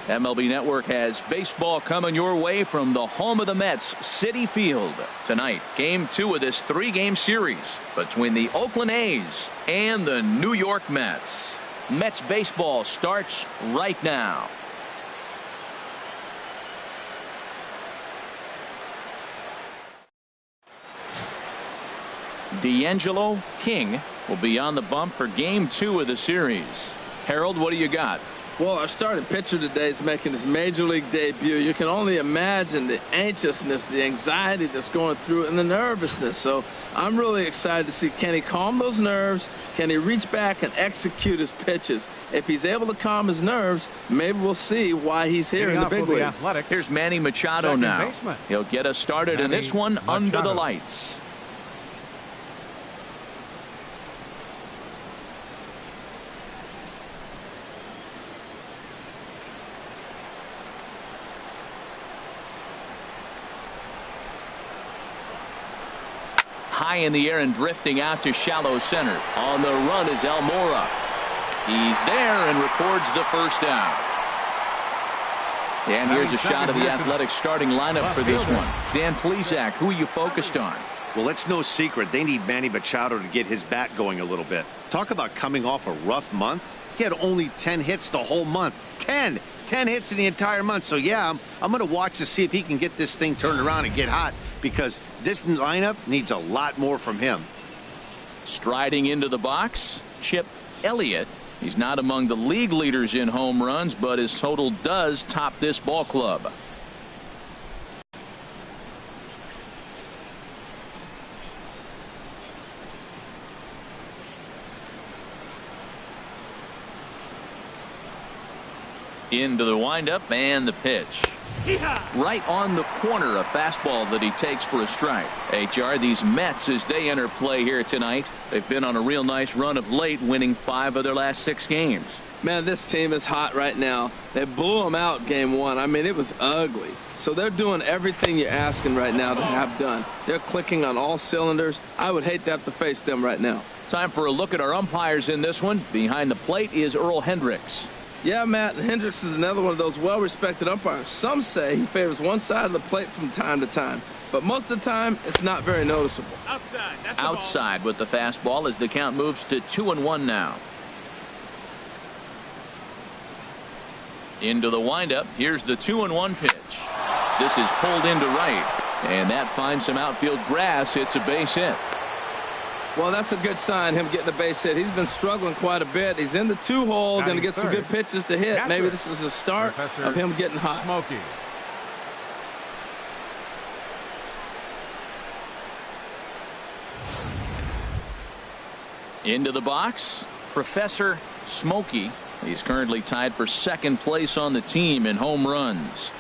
MLB Network has baseball coming your way from the home of the Mets, Citi Field. Tonight, Game 2 of this 3-game series between the Oakland A's and the New York Mets. Mets baseball starts right now. D'Angelo King will be on the bump for Game 2 of the series. Harold, what do you got? Well, our starting pitcher today is making his major league debut. You can only imagine the anxiousness, the anxiety that's going through, and the nervousness. So I'm really excited to see, can he calm those nerves? Can he reach back and execute his pitches? If he's able to calm his nerves, maybe we'll see why he's here in the big leagues. Here's Manny Machado now. He'll get us started in this one under the lights. High in the air and drifting out to shallow center. On the run is Almora. He's there and records the first down. And here's a shot of the Athletics starting lineup for this one. Dan Plesac, who are you focused on? Well, it's no secret they need Manny Machado to get his bat going a little bit. Talk about coming off a rough month. He had only 10 hits the whole month. 10 hits in the entire month. So yeah, I'm going to watch to see if he can get this thing turned around and get hot, because this lineup needs a lot more from him. Striding into the box, Chip Elliott. He's not among the league leaders in home runs, but his total does top this ball club. Into the windup and the pitch. Right on the corner, a fastball that he takes for a strike. HR, these Mets, as they enter play here tonight, they've been on a real nice run of late, winning 5 of their last 6 games. Man, this team is hot right now. They blew them out Game 1. I mean, it was ugly. So they're doing everything you're asking right now to have done. They're clicking on all cylinders. I would hate to have to face them right now. Time for a look at our umpires in this one. Behind the plate is Earl Hendricks. Yeah, Matt, Hendricks is another one of those well-respected umpires. Some say he favors one side of the plate from time to time, but most of the time it's not very noticeable. Outside. That's outside with the fastball as the count moves to 2-1 now. Into the windup. Here's the 2-1 pitch. This is pulled into right, and that finds some outfield grass. It's a base hit. Well, that's a good sign, him getting a base hit. He's been struggling quite a bit. He's in the 2-hole, going to get some good pitches to hit. Maybe this is a start of him getting hot. Smokey. Into the box, Professor Smokey. He's currently tied for 2nd place on the team in home runs.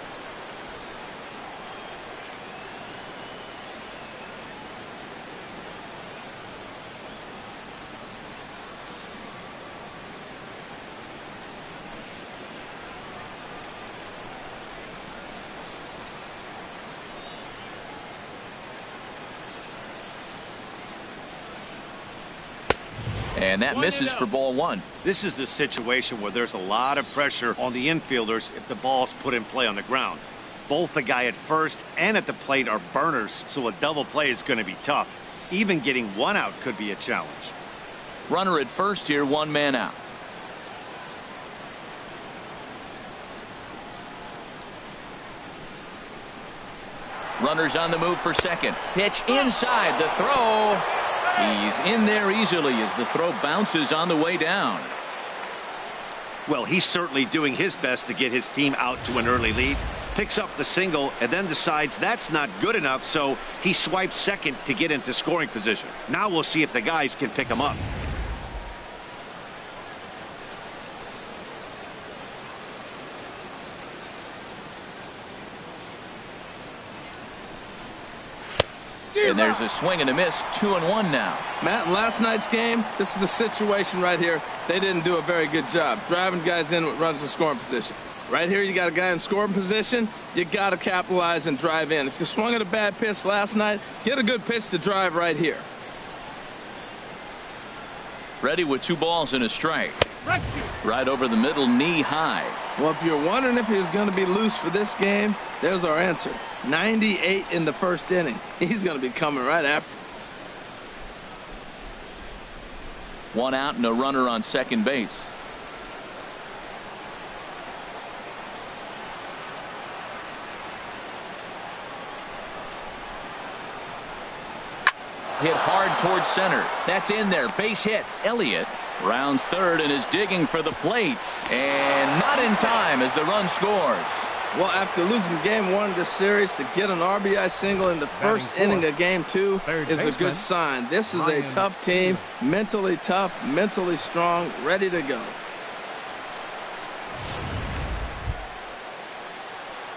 And that misses for ball 1. This is the situation where there's a lot of pressure on the infielders if the ball's put in play on the ground. Both the guy at first and at the plate are burners, so a double play is going to be tough. Even getting 1 out could be a challenge. Runner at first here, 1 man out. Runners on the move for second. Pitch inside, the throw. He's in there easily as the throw bounces on the way down. Well, he's certainly doing his best to get his team out to an early lead. Picks up the single and then decides that's not good enough, so he swipes second to get into scoring position. Now we'll see if the guys can pick him up. And there's a swing and a miss. 2-1 now. Matt, in last night's game, this is the situation right here. They didn't do a very good job driving guys in with runners in scoring position. Right here, you got a guy in scoring position. You got to capitalize and drive in. If you swung at a bad pitch last night, get a good pitch to drive right here. Ready with 2 balls and a strike. Right over the middle, knee high. Well, if you're wondering if he was going to be loose for this game, there's our answer. 98 in the first inning. He's going to be coming right after. One out and a runner on second base. Hit hard towards center. That's in there. Base hit. Elliott rounds third and is digging for the plate. And not in time as the run scores. Well, after losing game one of this series, to get an RBI single in the first inning of game two is a good sign. This is a tough team, mentally tough, mentally strong, ready to go.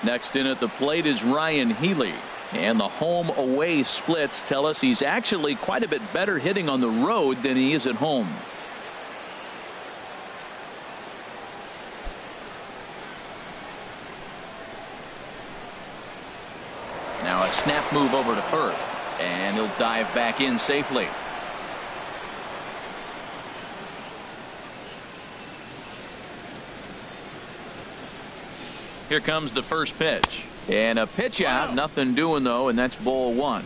Next in at the plate is Ryan Healy. And the home away splits tell us he's actually quite a bit better hitting on the road than he is at home. Now a snap move over to first, and he'll dive back in safely. Here comes the first pitch. And a pitch out, nothing doing though, and that's ball one.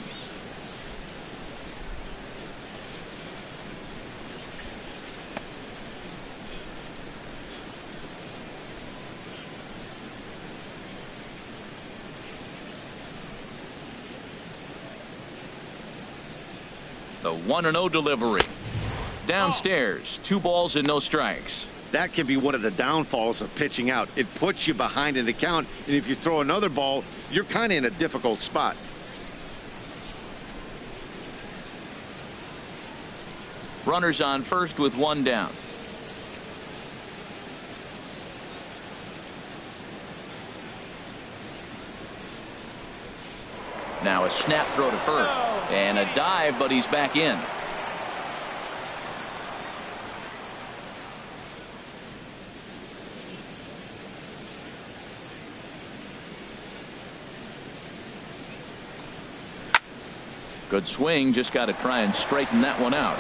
The 1-0 delivery. Downstairs, 2 balls and no strikes. That can be one of the downfalls of pitching out. It puts you behind in the count, and if you throw another ball, you're kind of in a difficult spot. Runners on first with 1 down. Now a snap throw to first, and a dive, but he's back in. Good swing, just got to try and straighten that one out.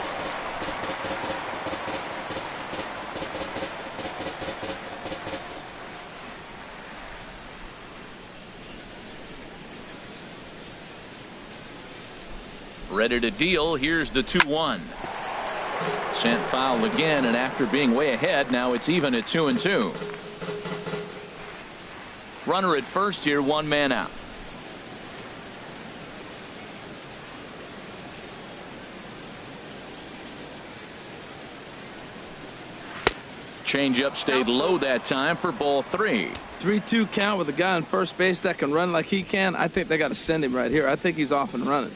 Ready to deal. Here's the 2-1. Sent foul again, and after being way ahead, now it's even at 2-2. Runner at first here, 1 man out. Changeup stayed low that time for ball 3. 3-2 count with a guy on first base that can run like he can. I think they got to send him right here. I think he's off and running.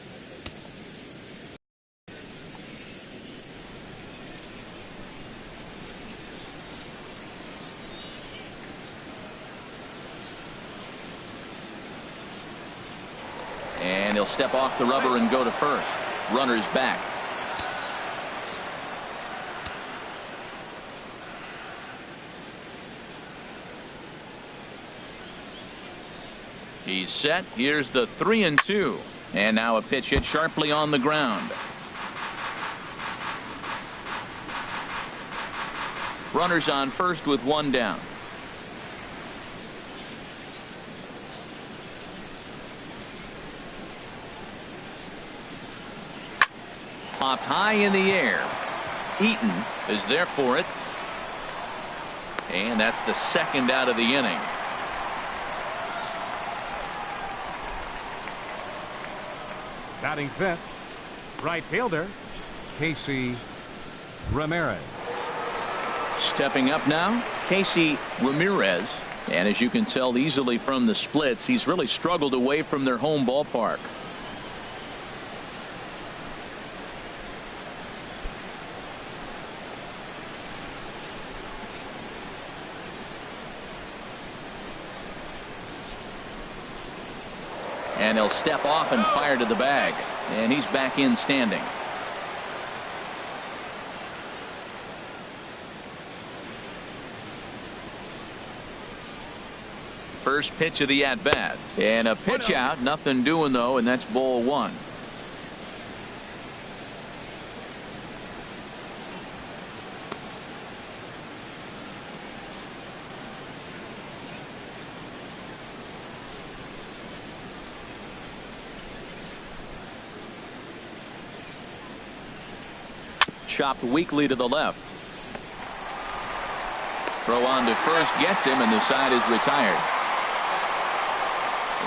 And he'll step off the rubber and go to first. Runner's back. He's set. Here's the 3-2. And now a pitch hit sharply on the ground. Runners on first with 1 down. Popped high in the air. Eaton is there for it. And that's the 2nd out of the inning. Batting 5th, right fielder, Casey Ramirez. Stepping up now, Casey Ramirez. And as you can tell easily from the splits, he's really struggled away from their home ballpark. And he'll step off and fire to the bag. And he's back in standing. First pitch of the at-bat. And a pitch out. Nothing doing, though, and that's ball 1. chopped weakly to the left. Throw on to first gets him, and the side is retired.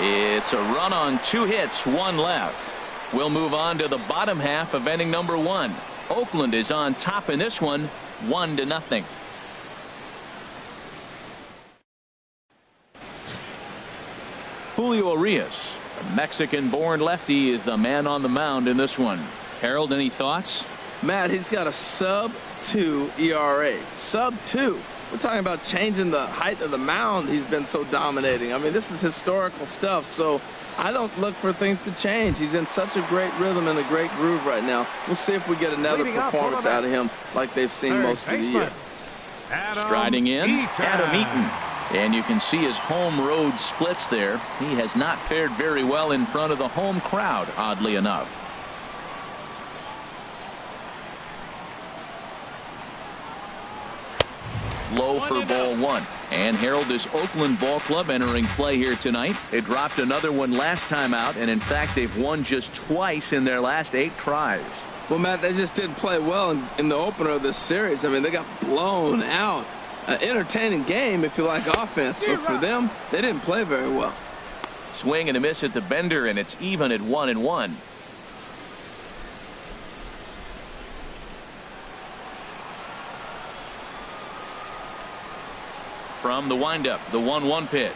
It's a run on 2 hits, 1 left. We'll move on to the bottom half of inning number 1. Oakland is on top in this one, 1-0. Julio Urias, a Mexican-born lefty, is the man on the mound in this one. Harold, any thoughts? Matt, he's got a sub-2 ERA. Sub-2. We're talking about changing the height of the mound. He's been so dominating. I mean, this is historical stuff, so I don't look for things to change. He's in such a great rhythm and a great groove right now. We'll see if we get another performance out of him like they've seen most of the year. Striding in, Adam Eaton. And you can see his home road splits there. He has not fared very well in front of the home crowd, oddly enough. Low for ball 1. And Harold, this Oakland ball club entering play here tonight. They dropped another one last time out, and in fact they've won just twice in their last 8 tries. Well, Matt, they just didn't play well in the opener of this series. I mean, they got blown out. An entertaining game if you like offense, but for them, they didn't play very well. Swing and a miss at the bender, and it's even at 1-1. From the windup, the 1-1 pitch.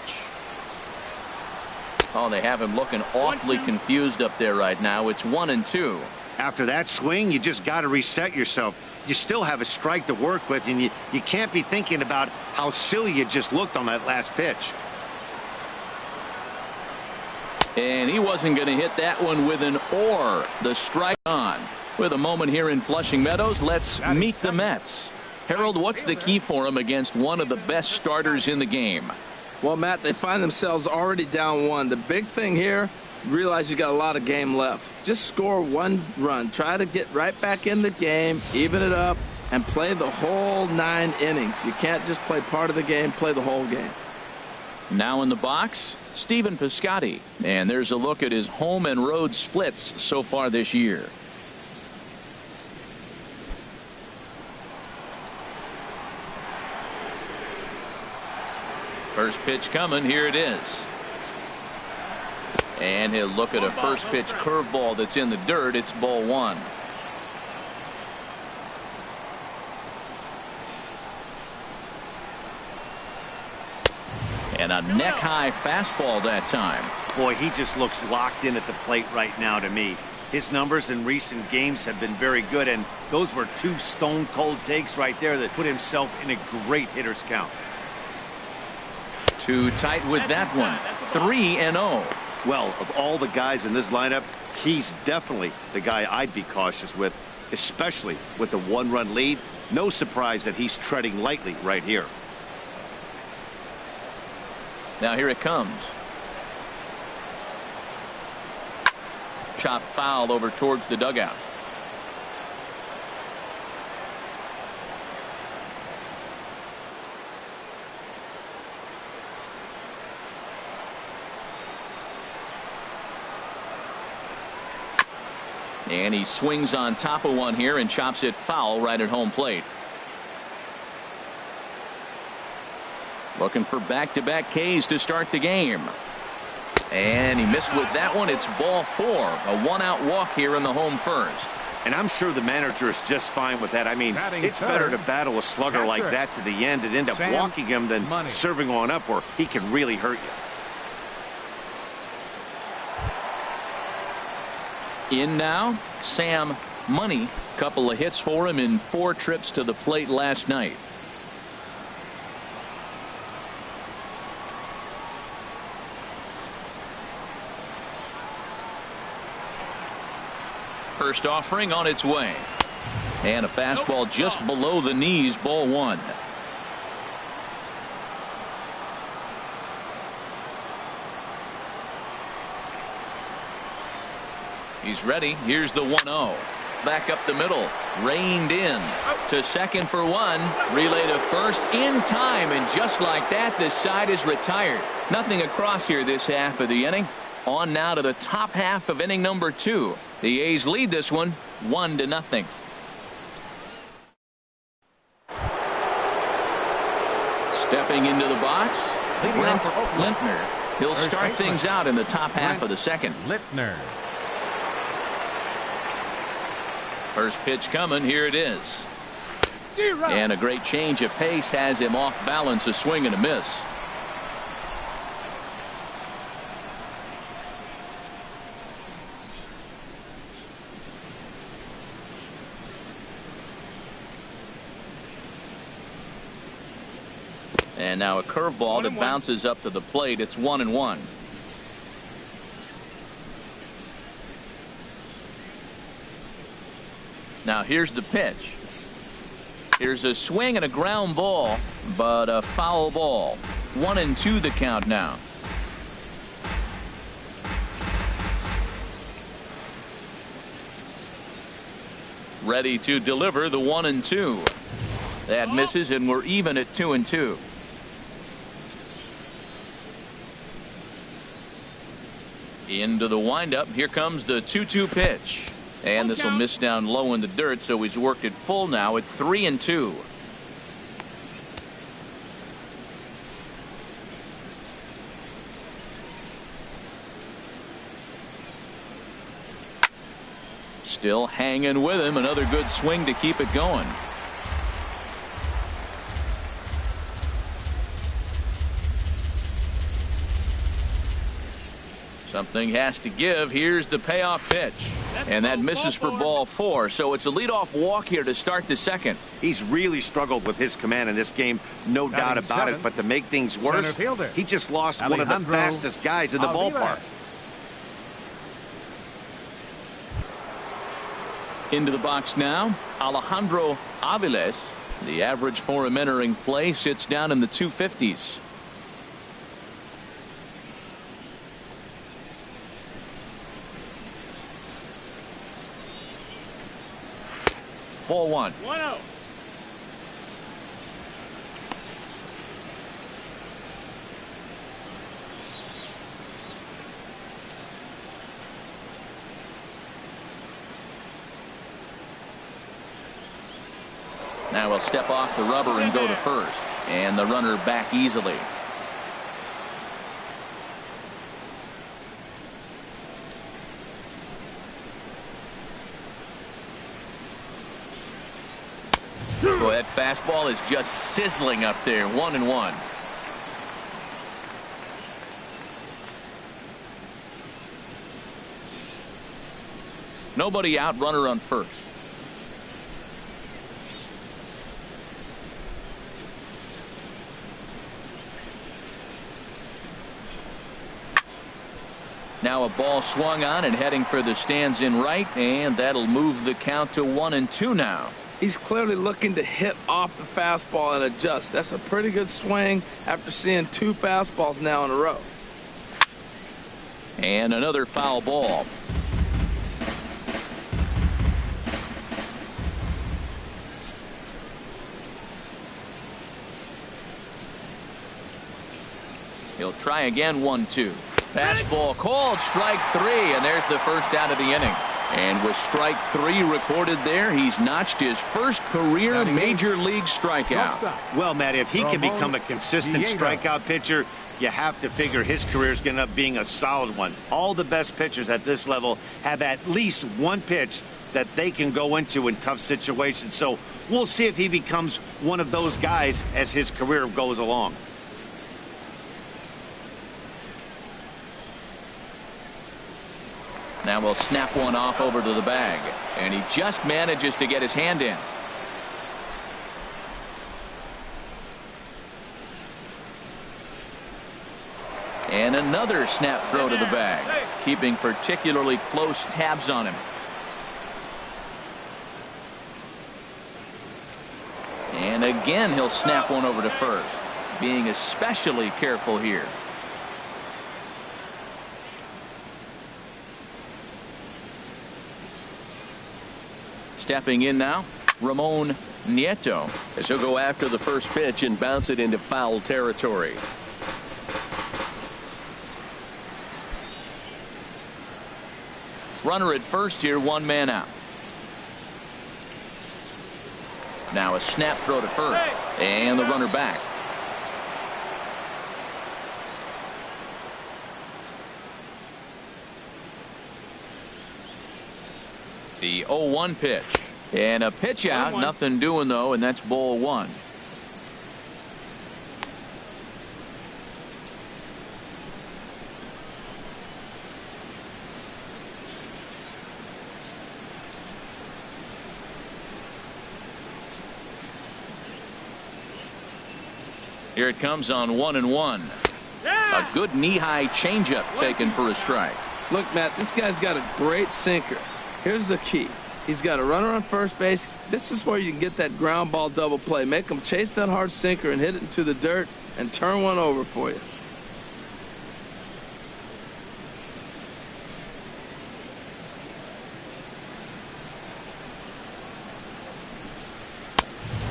Oh, they have him looking awfully confused up there right now. It's 1-2. After that swing, you just got to reset yourself. You still have a strike to work with, and you can't be thinking about how silly you just looked on that last pitch. And he wasn't going to hit that one with an or. The strike on. With a moment here in Flushing Meadows, let's meet the Mets. Harold, what's the key for him against one of the best starters in the game? Well, Matt, they find themselves already down 1. The big thing here, realize you got a lot of game left. Just score 1 run. Try to get right back in the game, even it up, and play the whole 9 innings. You can't just play part of the game, play the whole game. Now in the box, Stephen Piscotty. And there's a look at his home and road splits so far this year. First pitch coming. Here it is. And he'll look at a first pitch curveball that's in the dirt. It's ball 1. And a neck high fastball that time. Boy, he just looks locked in at the plate right now to me. His numbers in recent games have been very good, and those were 2 stone cold takes right there that put himself in a great hitter's count. Too tight with that one. 3-0. Well, of all the guys in this lineup, he's definitely the guy I'd be cautious with, especially with a 1-run lead. No surprise that he's treading lightly right here. Now here it comes. Chop foul over towards the dugout. And he swings on top of one here and chops it foul right at home plate. Looking for back-to-back Ks to start the game. And he missed with that one. It's ball 4. A 1-out walk here in the home first. And I'm sure the manager is just fine with that. I mean, it's better to battle a slugger like that to the end and end up walking him than serving on up where he can really hurt you. In now, Sam Money. Couple of hits for him in 4 trips to the plate last night. First offering on its way. And a fastball just below the knees, ball 1. He's ready. Here's the 1-0. Back up the middle. Reined in. To second for 1. Relay to first in time. And just like that, this side is retired. Nothing across here this half of the inning. On now to the top half of inning number 2. The A's lead this one 1-0. Stepping into the box, Leading Brent off for Oakland. Lintner. He'll First start baseman. things out in the top half Brent of the second. Lintner. First pitch coming. Here it is. And a great change of pace has him off balance, a swing and a miss. And now a curveball that bounces up to the plate. It's 1-1. Now here's the pitch. Here's a swing and a ground ball, but a foul ball. 1-2 the count now. Ready to deliver the 1-2. That misses, and we're even at 2-2. Into the windup. Here comes the 2-2 pitch. And this will miss down low in the dirt, so he's worked it full now at 3-2. Still hanging with him. Another good swing to keep it going. Something has to give. Here's the payoff pitch. And that misses for ball 4. So it's a leadoff walk here to start the second. He's really struggled with his command in this game, no doubt about it. But to make things worse, he just lost one of the fastest guys in the ballpark. Into the box now, Alejandro Aviles. The average for him entering play sits down in the 250s. Ball 1. 1-0. Now he'll step off the rubber and go to first. And the runner back easily. Boy, that fastball is just sizzling up there. 1-1. Nobody out, runner on first. Now a ball swung on and heading for the stands in right, and that'll move the count to 1-2 now. He's clearly looking to hit off the fastball and adjust. That's a pretty good swing after seeing 2 fastballs now in a row. And another foul ball. He'll try again. 1-2. Fastball called, strike 3, and there's the first out of the inning. And with strike 3 recorded there, he's notched his first career major league strikeout. Well, Matt, if he can become a consistent strikeout pitcher, you have to figure his career is going to end up being a solid one. All the best pitchers at this level have at least one pitch that they can go into in tough situations. So we'll see if he becomes one of those guys as his career goes along. Now we'll snap one off over to the bag, and he just manages to get his hand in. And another snap throw to the bag, keeping particularly close tabs on him. And again he'll snap one over to first, being especially careful here. Stepping in now, Ramon Nieto, as he'll go after the first pitch and bounce it into foul territory. Runner at first here, 1 man out. Now a snap throw to first, and the runner back. The 0-1 pitch. And a pitch out. Nothing doing, though, and that's ball one. Here it comes on 1-1. A good knee-high changeup taken for a strike. Look, Matt, this guy's got a great sinker. Here's the key. He's got a runner on first base. This is where you can get that ground ball double play. Make him chase that hard sinker and hit it into the dirt and turn one over for you.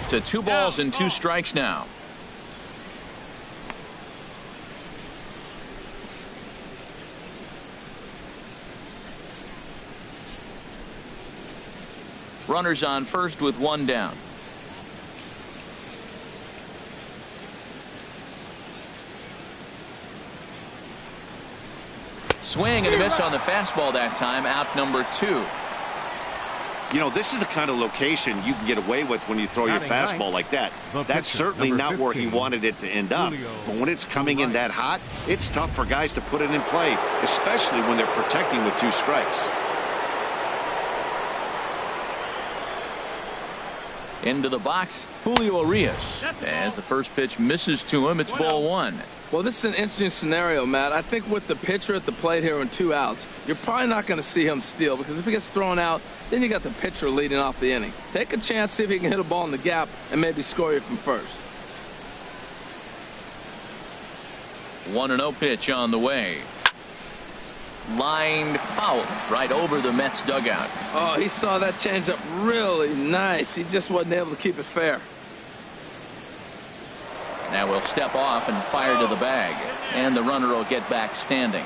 To 2 balls and 2 strikes now. Runners on first with 1 down. Swing and a miss on the fastball that time. Out number 2. You know, this is the kind of location you can get away with when you throw your fastball like that. That's certainly not where he wanted it to end up. But when it's coming in that hot, it's tough for guys to put it in play, especially when they're protecting with 2 strikes. Into the box, Julio Urias. As the first pitch misses to him, it's ball 1. Well, this is an interesting scenario, Matt. I think with the pitcher at the plate here and 2 outs, you're probably not going to see him steal, because if he gets thrown out, then you got the pitcher leading off the inning. Take a chance, see if he can hit a ball in the gap and maybe score you from first. 1-0 pitch on the way. Lined foul right over the Mets dugout. Oh, he saw that changeup really nice. He just wasn't able to keep it fair. Now we'll step off and fire to the bag, and the runner will get back standing.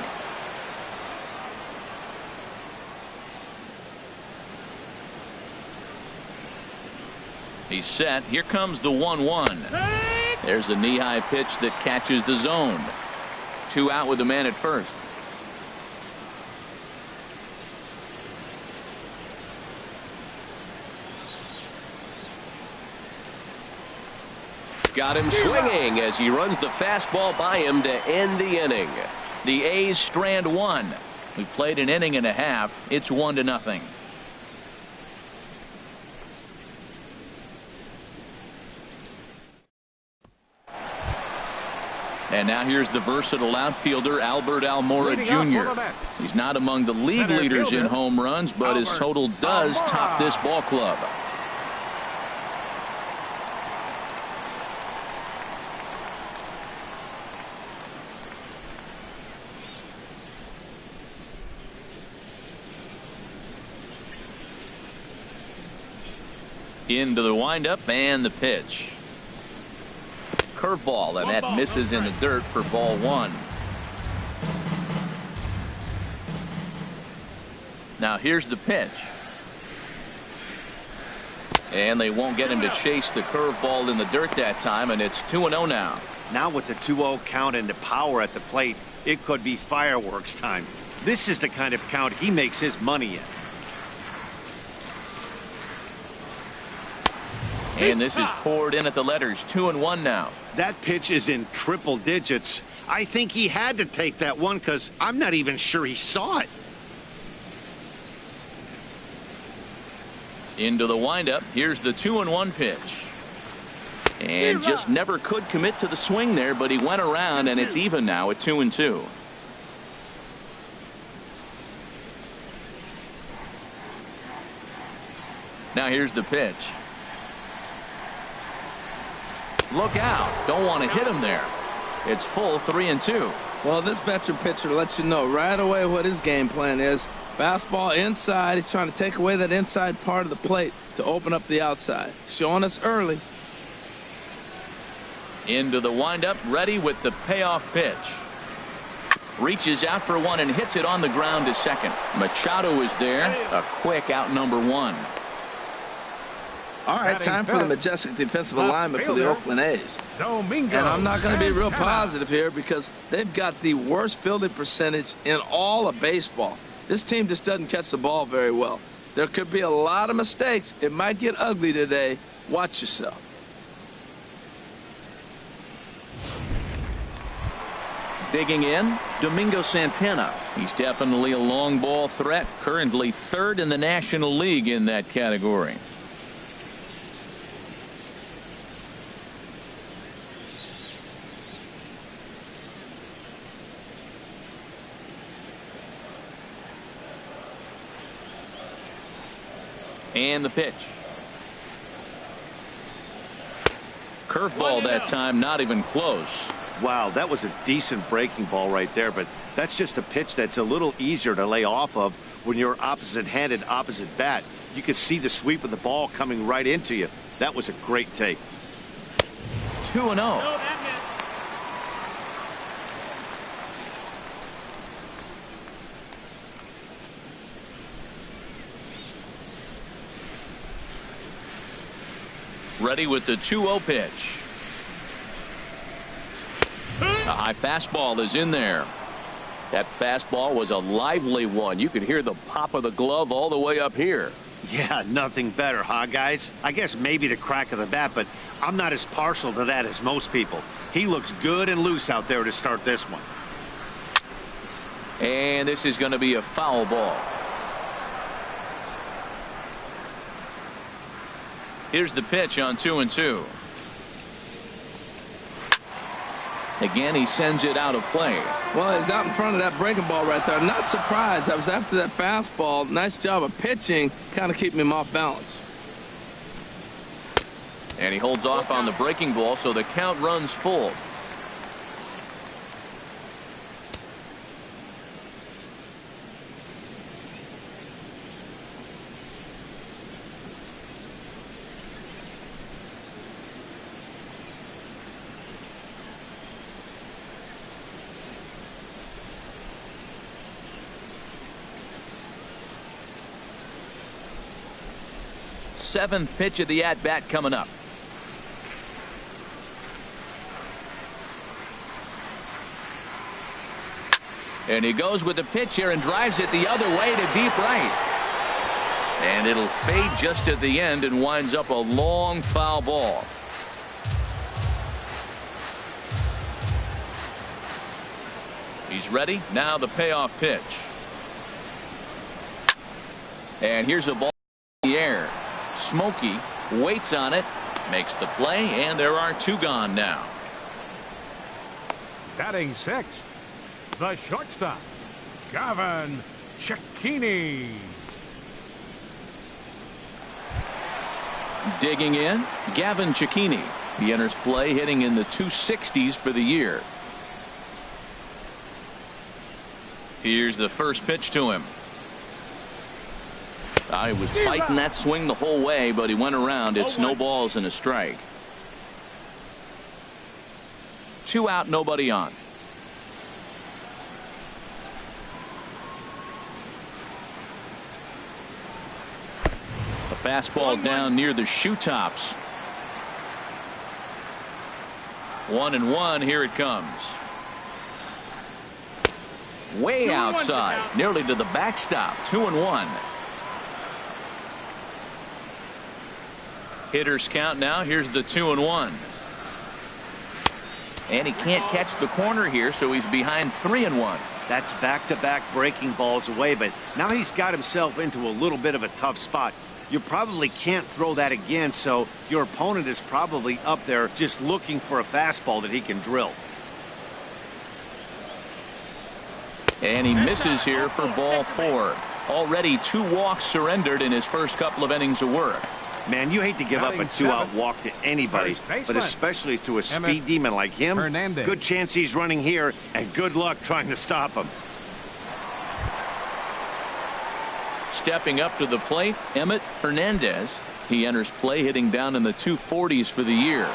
He's set. Here comes the 1-1. There's a knee-high pitch that catches the zone. 2 out with the man at first. Got him swinging as he runs the fastball by him to end the inning. The A's strand 1. We played an inning and a half. It's 1-0. And now here's the versatile outfielder Albert Almora Jr. He's not among the league leaders in home runs, but his total does top this ball club. Into the windup and the pitch. Curveball, and that misses in the dirt for ball 1. Now here's the pitch. And they won't get him to chase the curveball in the dirt that time, and it's 2-0 now. Now with the 2-0 count and the power at the plate, it could be fireworks time. This is the kind of count he makes his money in. And this is poured in at the letters. 2-1 now. That pitch is in triple digits. I think he had to take that one because I'm not even sure he saw it. Into the windup. Here's the 2-1 pitch. And just never could commit to the swing there, but he went around, and it's even now at 2-2. Now here's the pitch. Look out. Don't want to hit him there. It's full 3-2. Well, this veteran pitcher lets you know right away what his game plan is. Fastball inside. He's trying to take away that inside part of the plate to open up the outside. Showing us early. Into the windup, ready with the payoff pitch. Reaches out for one and hits it on the ground to second. Machado is there. A quick out number 1. All right, time for the majestic defensive alignment for the Oakland A's. And I'm not going to be real positive here because they've got the worst fielding percentage in all of baseball. This team just doesn't catch the ball very well. There could be a lot of mistakes. It might get ugly today. Watch yourself. Digging in, Domingo Santana. He's definitely a long ball threat, currently third in the National League in that category. And the pitch. Curveball that time, not even close. Wow, that was a decent breaking ball right there, but that's just a pitch that's a little easier to lay off of when you're opposite-handed, opposite bat. You could see the sweep of the ball coming right into you. That was a great take. 2-0. Ready with the 2-0 pitch. A high fastball is in there. That fastball was a lively one. You could hear the pop of the glove all the way up here. Yeah, nothing better, huh, guys? I guess maybe the crack of the bat, but I'm not as partial to that as most people. He looks good and loose out there to start this one. And this is going to be a foul ball. Here's the pitch on 2-2. Again, he sends it out of play. Well, he's out in front of that breaking ball right there. Not surprised. I was after that fastball. Nice job of pitching, kind of keeping him off balance. And he holds off on the breaking ball, so the count runs full. Seventh pitch of the at-bat coming up. And he goes with the pitch here and drives it the other way to deep right. And it'll fade just at the end and winds up a long foul ball. He's ready. Now the payoff pitch. And here's a ball in the air. Smokey waits on it, makes the play, and there are two gone now. Batting sixth, the shortstop, Gavin Cecchini. Digging in, Gavin Cecchini. He enters play hitting in the 260s for the year. Here's the first pitch to him. He was fighting that swing the whole way, but he went around. It's no balls and a strike. 2 out, nobody on. A fastball down near the shoe tops. 1-1. Here it comes. Way outside, nearly to the backstop. 2-1. Hitters count now. Here's the 2-1. And he can't catch the corner here, so he's behind 3-1. That's back-to-back breaking balls away, but now he's got himself into a little bit of a tough spot. You probably can't throw that again, so your opponent is probably up there just looking for a fastball that he can drill. And he misses here for ball 4. Already 2 walks surrendered in his first couple of innings of work. Man, you hate to give up a 2-out walk to anybody, but especially to a speed demon like him. Good chance he's running here, and good luck trying to stop him. Stepping up to the plate, Emmett Hernandez. He enters play hitting down in the 240s for the year.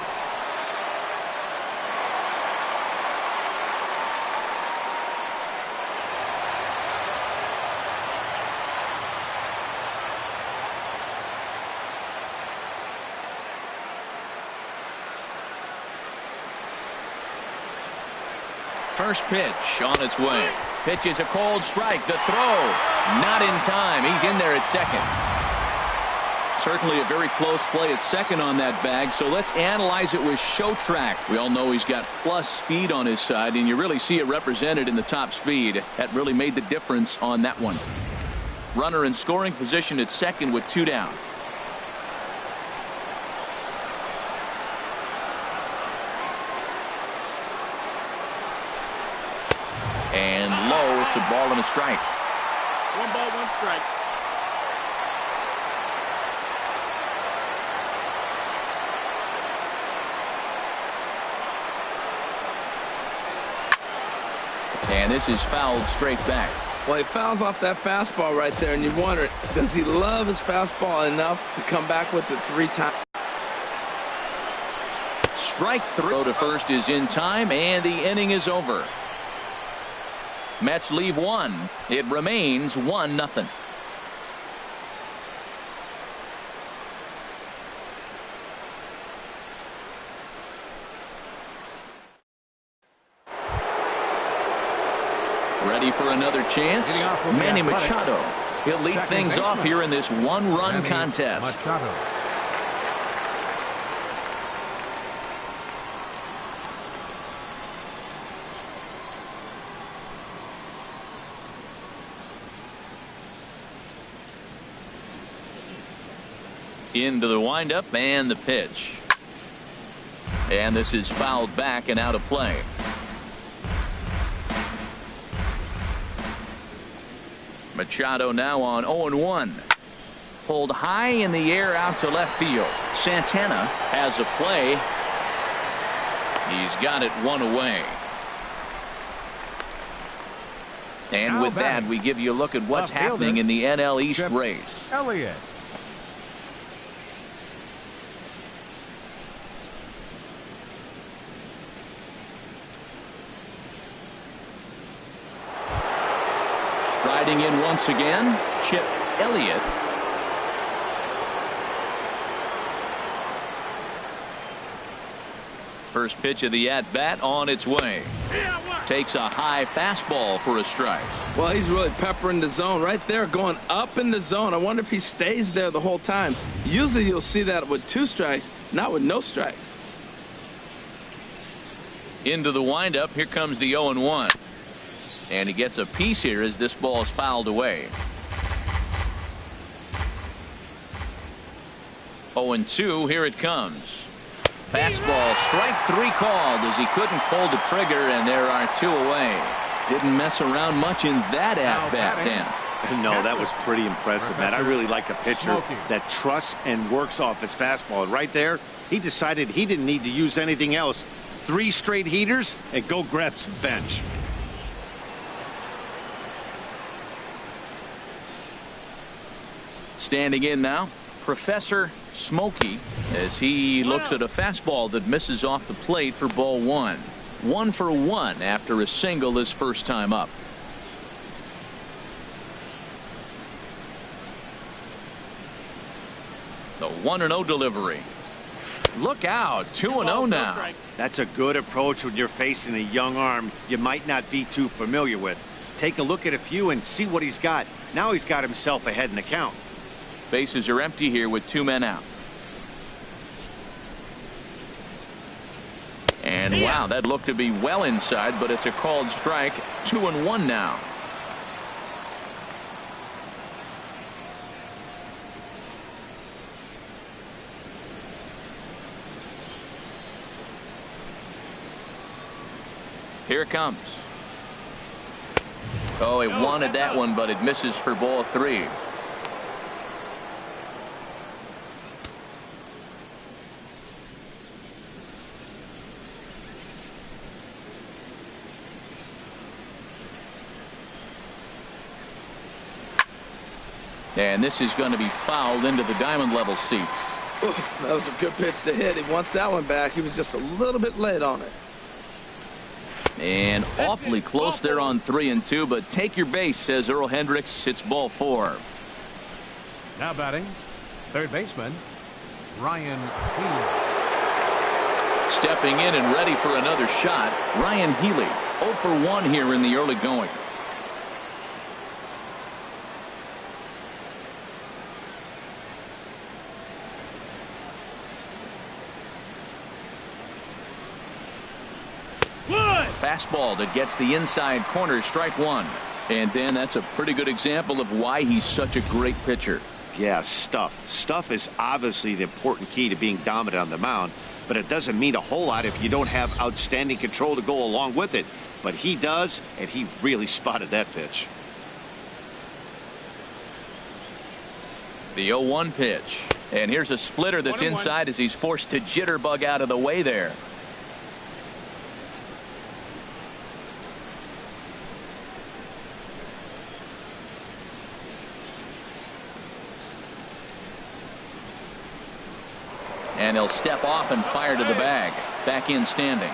First pitch on its way. Pitch is a cold strike. The throw, not in time. He's in there at second. Certainly a very close play at second on that bag, so let's analyze it with show track. We all know he's got plus speed on his side, and you really see it represented in the top speed. That really made the difference on that one. Runner in scoring position at second with 2 down. And low, it's a ball and a strike. 1 ball, 1 strike. And this is fouled straight back. Well, he fouls off that fastball right there, and you wonder, does he love his fastball enough to come back with it 3 times? Strike 3. Throw to first is in time, and the inning is over. Mets leave 1. It remains 1-0. Ready for another chance? Manny Machado. He'll lead things off here in this 1-run contest. Machado. Into the windup and the pitch. And this is fouled back and out of play. Machado now on 0-1. Pulled high in the air out to left field. Santana has a play. He's got it 1 away. And Now with that, we give you a look at what's happening in the NL East race. Elliott. Riding in once again, Chip Elliott. First pitch of the at-bat on its way. Takes a high fastball for a strike. Well, he's really peppering the zone right there, going up in the zone. I wonder if he stays there the whole time. Usually you'll see that with 2 strikes, not with no strikes. Into the windup. Here comes the 0-1. And he gets a piece here as this ball is fouled away. 0-2. Here it comes. Fastball, strike 3 called as he couldn't pull the trigger, and there are 2 away. Didn't mess around much in that at-bat, Dan. No, that was pretty impressive, Matt. I really like a pitcher that trusts and works off his fastball. And right there, he decided he didn't need to use anything else. 3 straight heaters and go grab some bench. Standing in now, Professor Smokey, as he looks at a fastball that misses off the plate for ball 1. 1 for 1 after a single his first time up. The 1-0 delivery. Look out, 2-0 now. That's a good approach when you're facing a young arm you might not be too familiar with. Take a look at a few and see what he's got. Now he's got himself ahead in the count. Bases are empty here with 2 men out. And wow, that looked to be well inside, but it's a called strike. 2-1 now. Here it comes. Oh, he wanted that one, but it misses for ball 3. And this is going to be fouled into the diamond level seats. Ooh, that was a good pitch to hit. He wants that one back. He was just a little bit late on it. And awfully close there on 3-2, but take your base, says Earl Hendricks. It's ball 4. Now batting, third baseman, Ryan Healy. Stepping in and ready for another shot, Ryan Healy. 0 for 1 here in the early going. fastball that gets the inside corner, strike one. And Dan, that's a pretty good example of why he's such a great pitcher. Yeah, stuff. Stuff is obviously the important key to being dominant on the mound, but it doesn't mean a whole lot if you don't have outstanding control to go along with it. But he does, and he really spotted that pitch. The 0-1 pitch. And here's a splitter that's inside as he's forced to jitterbug out of the way there. And he'll step off and fire to the bag. Back in standing.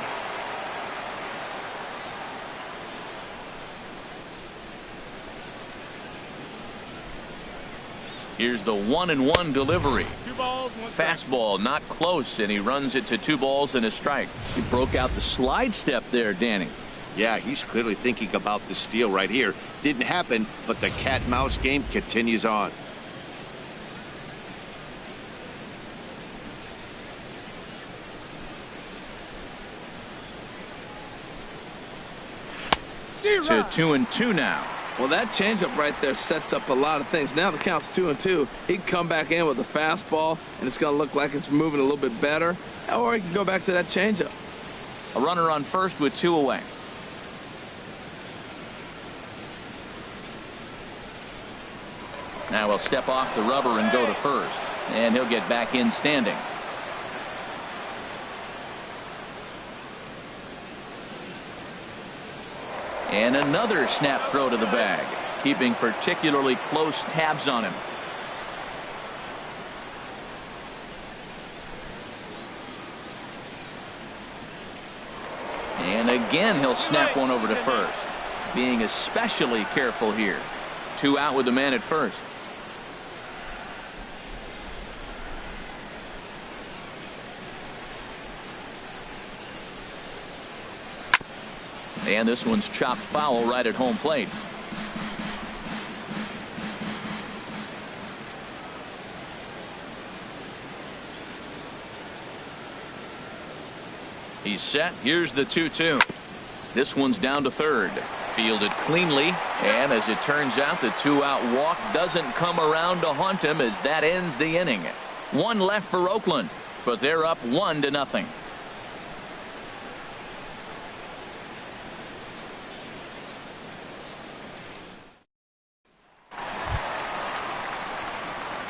Here's the 1-1 delivery. 2 balls, 1 strike. Fastball not close, and he runs it to 2 balls and a strike. He broke out the slide step there, Danny. Yeah, he's clearly thinking about the steal right here. Didn't happen, but the cat-mouse game continues on. To 2-2 now. Well, that changeup right there sets up a lot of things. Now the count's 2-2. He can come back in with a fastball, and it's going to look like it's moving a little bit better. Or he can go back to that changeup. A runner on first with 2 away. Now he'll step off the rubber and go to first. And he'll get back in standing. And another snap throw to the bag, keeping particularly close tabs on him. And again he'll snap one over to first, being especially careful here. 2 out with the man at first. And this one's chopped foul right at home plate. He's set. Here's the 2-2. This one's down to third. Fielded cleanly, and as it turns out, the 2-out walk doesn't come around to haunt him as that ends the inning. 1 left for Oakland, but they're up 1-0.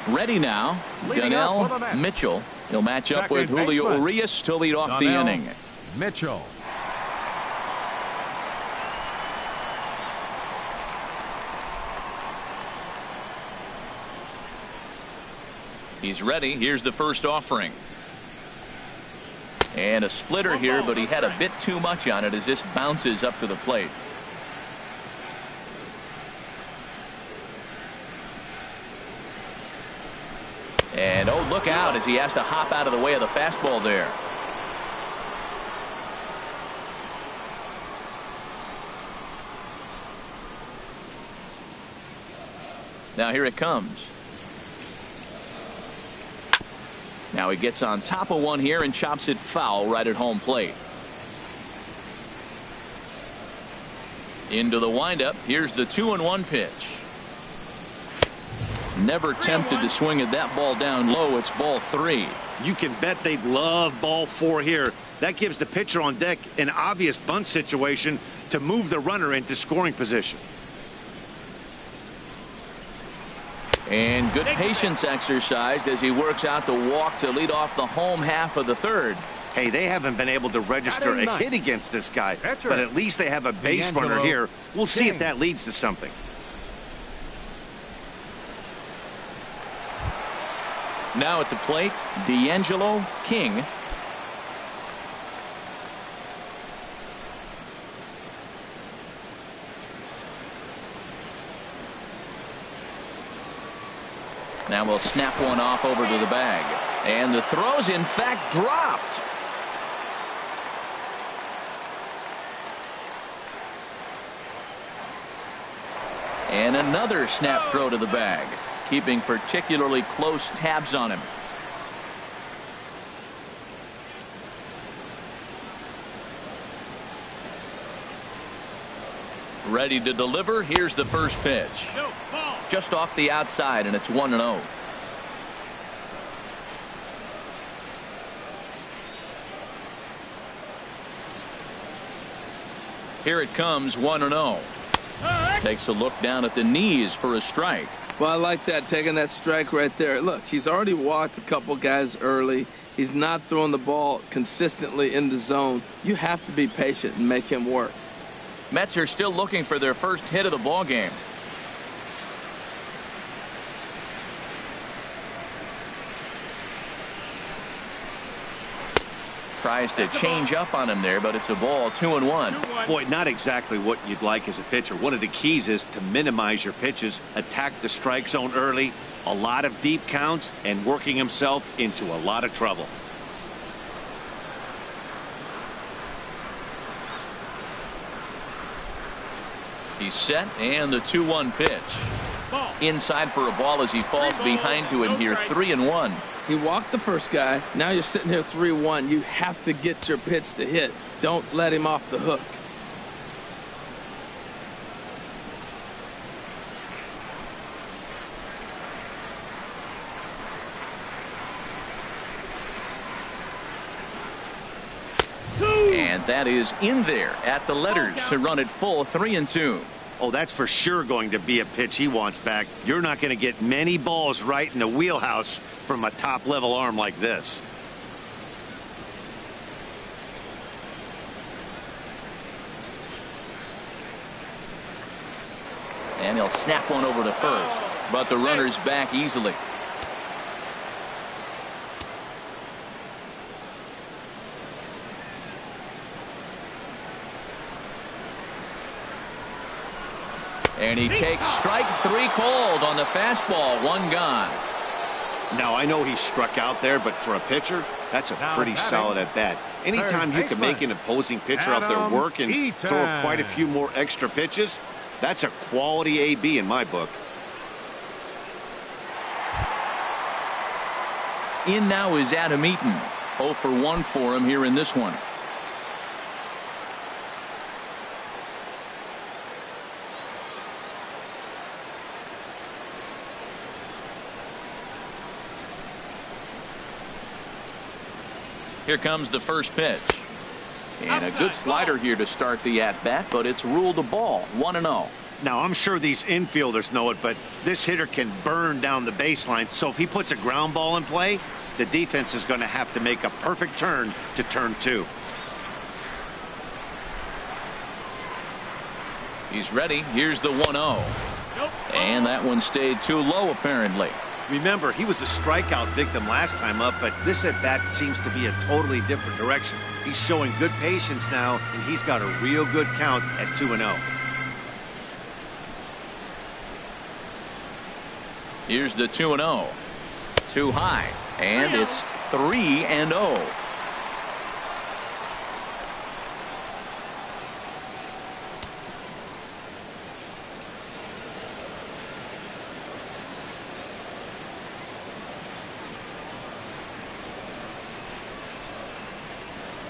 Ready now, Donnell Mitchell. He'll match up with Julio Urias to lead off the inning. Mitchell. He's ready. Here's the first offering. And a splitter here, but he had a bit too much on it as this bounces up to the plate. And oh, look out as he has to hop out of the way of the fastball there. Now here it comes. Now he gets on top of one here and chops it foul right at home plate. Into the windup. Here's the 2-1 pitch. Never tempted to swing at that ball down low. It's ball 3. You can bet they'd love ball 4 here. That gives the pitcher on deck an obvious bunt situation to move the runner into scoring position. And good patience exercised as he works out the walk to lead off the home half of the third. Hey, they haven't been able to register a hit against this guy, but at least they have a base runner here. We'll see if that leads to something. Now at the plate, D'Angelo King. Now we'll snap one off over to the bag. And the throw's in fact dropped. And another snap throw to the bag, keeping particularly close tabs on him. Ready to deliver. Here's the first pitch. No, ball. Just off the outside, and it's 1-0. Here it comes, 1-0. Takes a look down at the knees for a strike. Well, I like that, taking that strike right there. Look, he's already walked a couple guys early. He's not throwing the ball consistently in the zone. You have to be patient and make him work. Mets are still looking for their first hit of the ball game. Tries to change up on him there, but it's a ball. 2-1. Boy, not exactly what you'd like as a pitcher. One of the keys is to minimize your pitches, attack the strike zone early, a lot of deep counts, and working himself into a lot of trouble. He's set, and the 2-1 pitch. Ball. Inside for a ball as he falls behind to him here. 3-1. He walked the first guy. Now you're sitting here 3-1. You have to get your pitch to hit. Don't let him off the hook. And that is in there at the letters to run it full. 3-2. Oh, that's for sure going to be a pitch he wants back. You're not going to get many balls right in the wheelhouse from a top-level arm like this. And he'll snap one over to first, but the runner's back easily. And he takes strike 3 called on the fastball. 1 gone. Now, I know he struck out there, but for a pitcher, that's a pretty solid at bat. Anytime you can make an opposing pitcher out there work and throw quite a few more extra pitches, that's a quality AB in my book. In now is Adam Eaton. 0 for 1 for him here in this one. Here comes the first pitch. And a good slider here to start the at-bat, but it's ruled a ball. 1-0. Now, I'm sure these infielders know it, but this hitter can burn down the baseline. So if he puts a ground ball in play, the defense is going to have to make a perfect turn to turn 2. He's ready. Here's the 1-0. And that one stayed too low, apparently. Remember, he was a strikeout victim last time up, but this at-bat seems to be a totally different direction. He's showing good patience now, and he's got a real good count at 2-0. Here's the 2-0. Too high, and it's 3-0.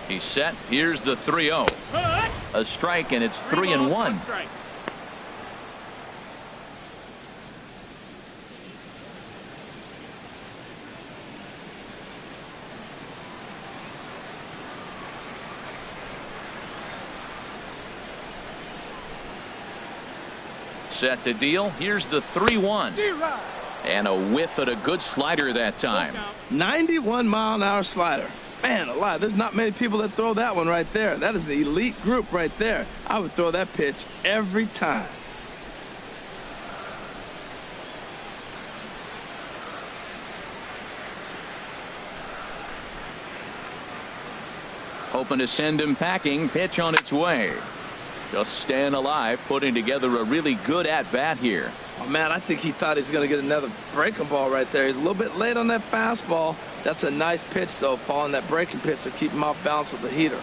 He's set. Here's the 3-0. A strike, and it's 3-1. Set to deal. Here's the 3-1. And a whiff at a good slider that time. 91-mile-an-hour slider. Man alive, there's not many people that throw that one right there. That is an elite group right there. I would throw that pitch every time. Hoping to send him packing. Pitch on its way. Just staying alive, putting together a really good at-bat here. Oh, man, I think he thought he was going to get another breaking ball right there. He's a little bit late on that fastball. That's a nice pitch, though, following that breaking pitch to keep him off balance with the heater.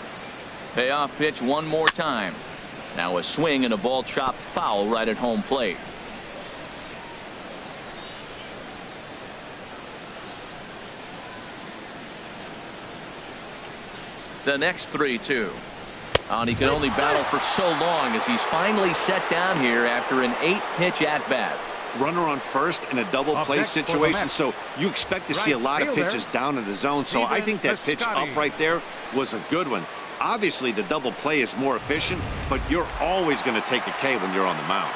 Payoff pitch one more time. Now a swing and a ball chopped foul right at home plate. The next 3-2. And he can only battle for so long as he's finally set down here after an 8-pitch at-bat. Runner on first in a double play situation, so you expect to see a lot of pitches down in the zone. So I think that pitch up right there was a good one. Obviously, the double play is more efficient, but you're always going to take a K when you're on the mound.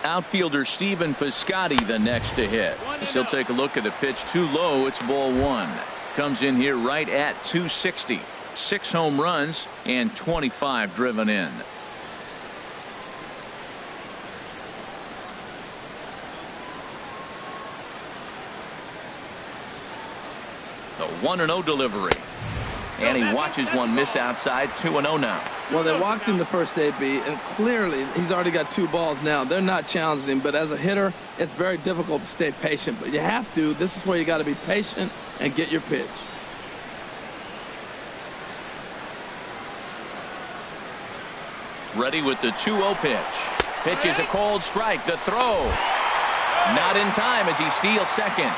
Outfielder Stephen Piscotty the next to hit. He'll take a look at the pitch too low. It's ball one. Comes in here right at 260. 6 home runs and 25 driven in. The 1-0 delivery. And he watches one miss outside. 2-0 now. Well, they walked him the first AB, and clearly he's already got 2 balls now. They're not challenging him, but as a hitter, it's very difficult to stay patient. But you have to. This is where you got to be patient and get your pitch. Ready with the 2-0 pitch. Pitch is a cold strike. The throw. Not in time as he steals second.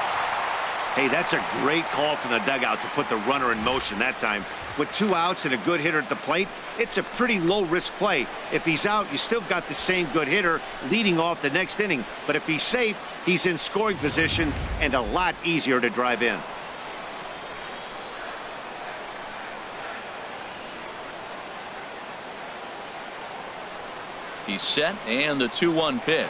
Hey, that's a great call from the dugout to put the runner in motion that time. With 2 outs and a good hitter at the plate, it's a pretty low-risk play. If he's out, you still got the same good hitter leading off the next inning. But if he's safe, he's in scoring position and a lot easier to drive in. He's set, and the 2-1 pitch.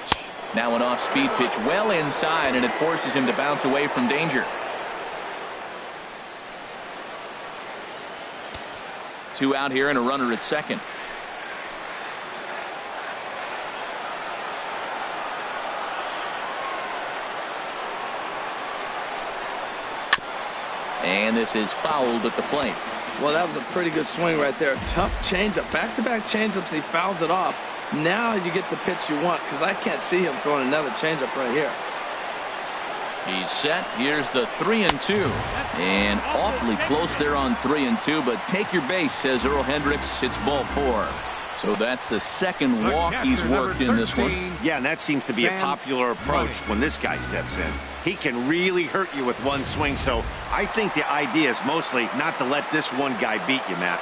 Now an off-speed pitch well inside, and it forces him to bounce away from danger. 2 out here and a runner at second. And this is fouled at the plate. Well, that was a pretty good swing right there. Tough changeup. Back-to-back changeups. He fouls it off. Now you get the pitch you want, because I can't see him throwing another changeup right here. He's set. Here's the 3-2. And awfully close there on 3-2, but take your base, says Earl Hendricks. It's ball 4. So that's the second walk he's worked in this one. Yeah, and that seems to be a popular approach when this guy steps in. He can really hurt you with one swing, so I think the idea is mostly not to let this one guy beat you, Matt.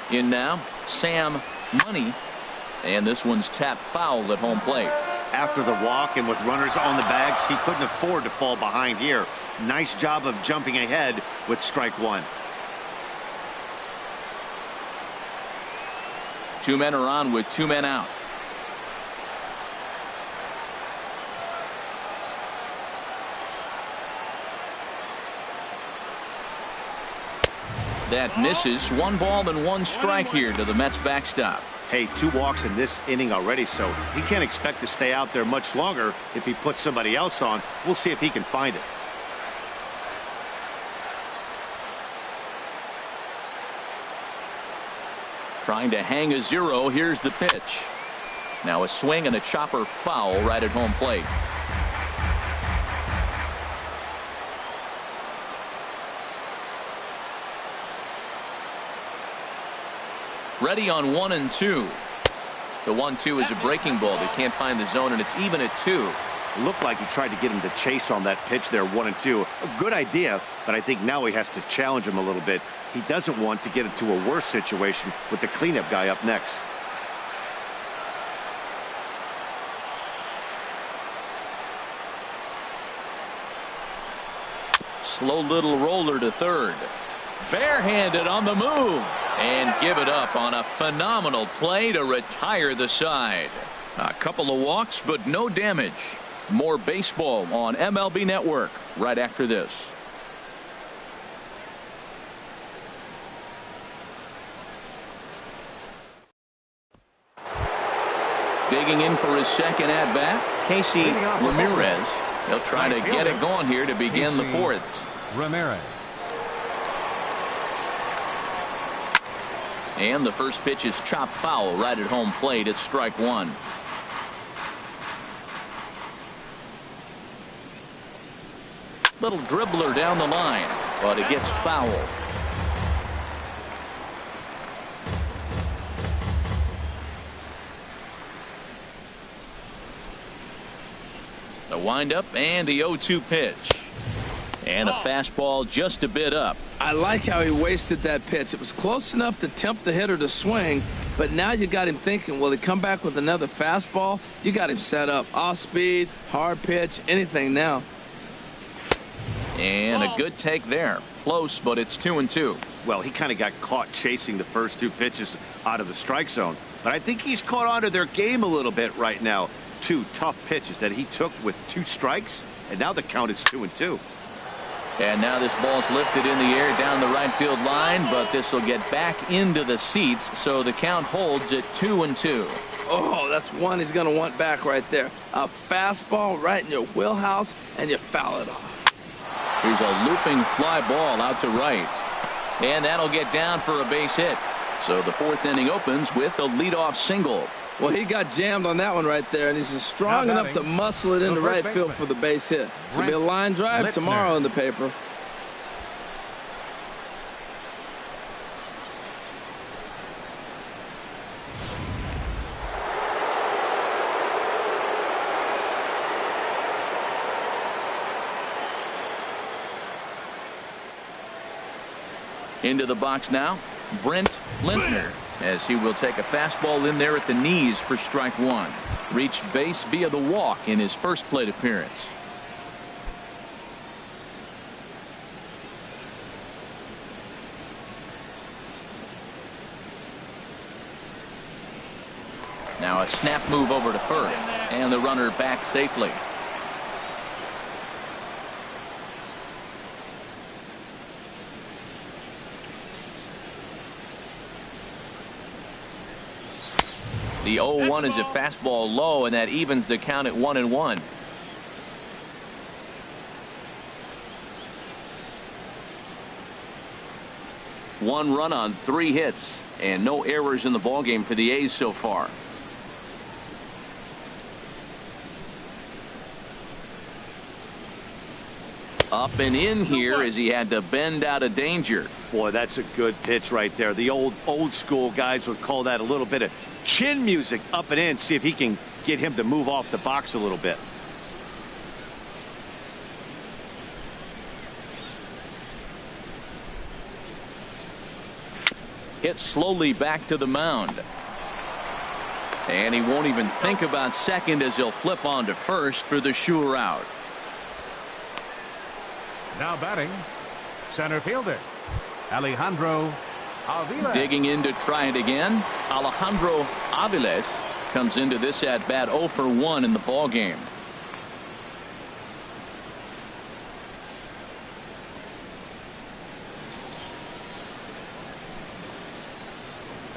In now, Sam Money, and this one's tapped foul at home plate. After the walk and with runners on the bags, he couldn't afford to fall behind here. Nice job of jumping ahead with strike 1. 2 men are on with 2 men out. That misses. 1 ball and 1 strike here to the Mets backstop. Hey, 2 walks in this inning already, so he can't expect to stay out there much longer if he puts somebody else on. We'll see if he can find it. Trying to hang a 0. Here's the pitch. Now a swing and a chopper foul right at home plate. Ready on 1-2. The 1-2 is a breaking ball. They can't find the zone, and it's even at 2. Looked like he tried to get him to chase on that pitch there, 1-2. A good idea, but I think now he has to challenge him a little bit. He doesn't want to get into a worse situation with the cleanup guy up next. Slow little roller to third. Barehanded on the move. And give it up on a phenomenal play to retire the side. A couple of walks, but no damage. More baseball on MLB Network right after this. Digging in for his second at-bat, Casey Ramirez. He'll try to get it going here to begin the 4th. Ramirez. And the first pitch is chopped foul right at home plate. It's strike 1. Little dribbler down the line, but it gets fouled. windup and the 0-2 pitch. And a fastball just a bit up. I like how he wasted that pitch. It was close enough to tempt the hitter to swing, but now you got him thinking, will he come back with another fastball? You got him set up. Off speed, hard pitch, anything now. And a good take there. Close, but it's 2-2. Well, he kind of got caught chasing the first 2 pitches out of the strike zone. But I think he's caught on to their game a little bit right now. 2 tough pitches that he took with 2 strikes, and now the count is 2-2. And now this ball's lifted in the air down the right field line, but this will get back into the seats, so the count holds at 2-2. Oh, that's one he's going to want back right there. A fastball right in your wheelhouse, and you foul it off. Here's a looping fly ball out to right. And that'll get down for a base hit. So the 4th inning opens with a leadoff single. Well, he got jammed on that one right there, and he's just strong enough to muscle it into right field for the base hit. It's going to be a line drive tomorrow in the paper. Into the box now, Brent Lintner, as he will take a fastball in there at the knees for strike 1. Reached base via the walk in his first plate appearance. Now a snap move over to first, and the runner back safely. The 0-1 is a fastball low, and that evens the count at 1-1. One run on 3 hits, and no errors in the ballgame for the A's so far. Up and in here as he had to bend out of danger. Boy, that's a good pitch right there. The old school guys would call that a little bit of chin music. Up and in, see if he can get him to move off the box a little bit. Hit slowly back to the mound. And he won't even think about second as he'll flip on to first for the sure out. Now batting, center fielder, Alejandro Aviles. Digging in to try it again, Alejandro Aviles comes into this at bat 0 for 1 in the ball game.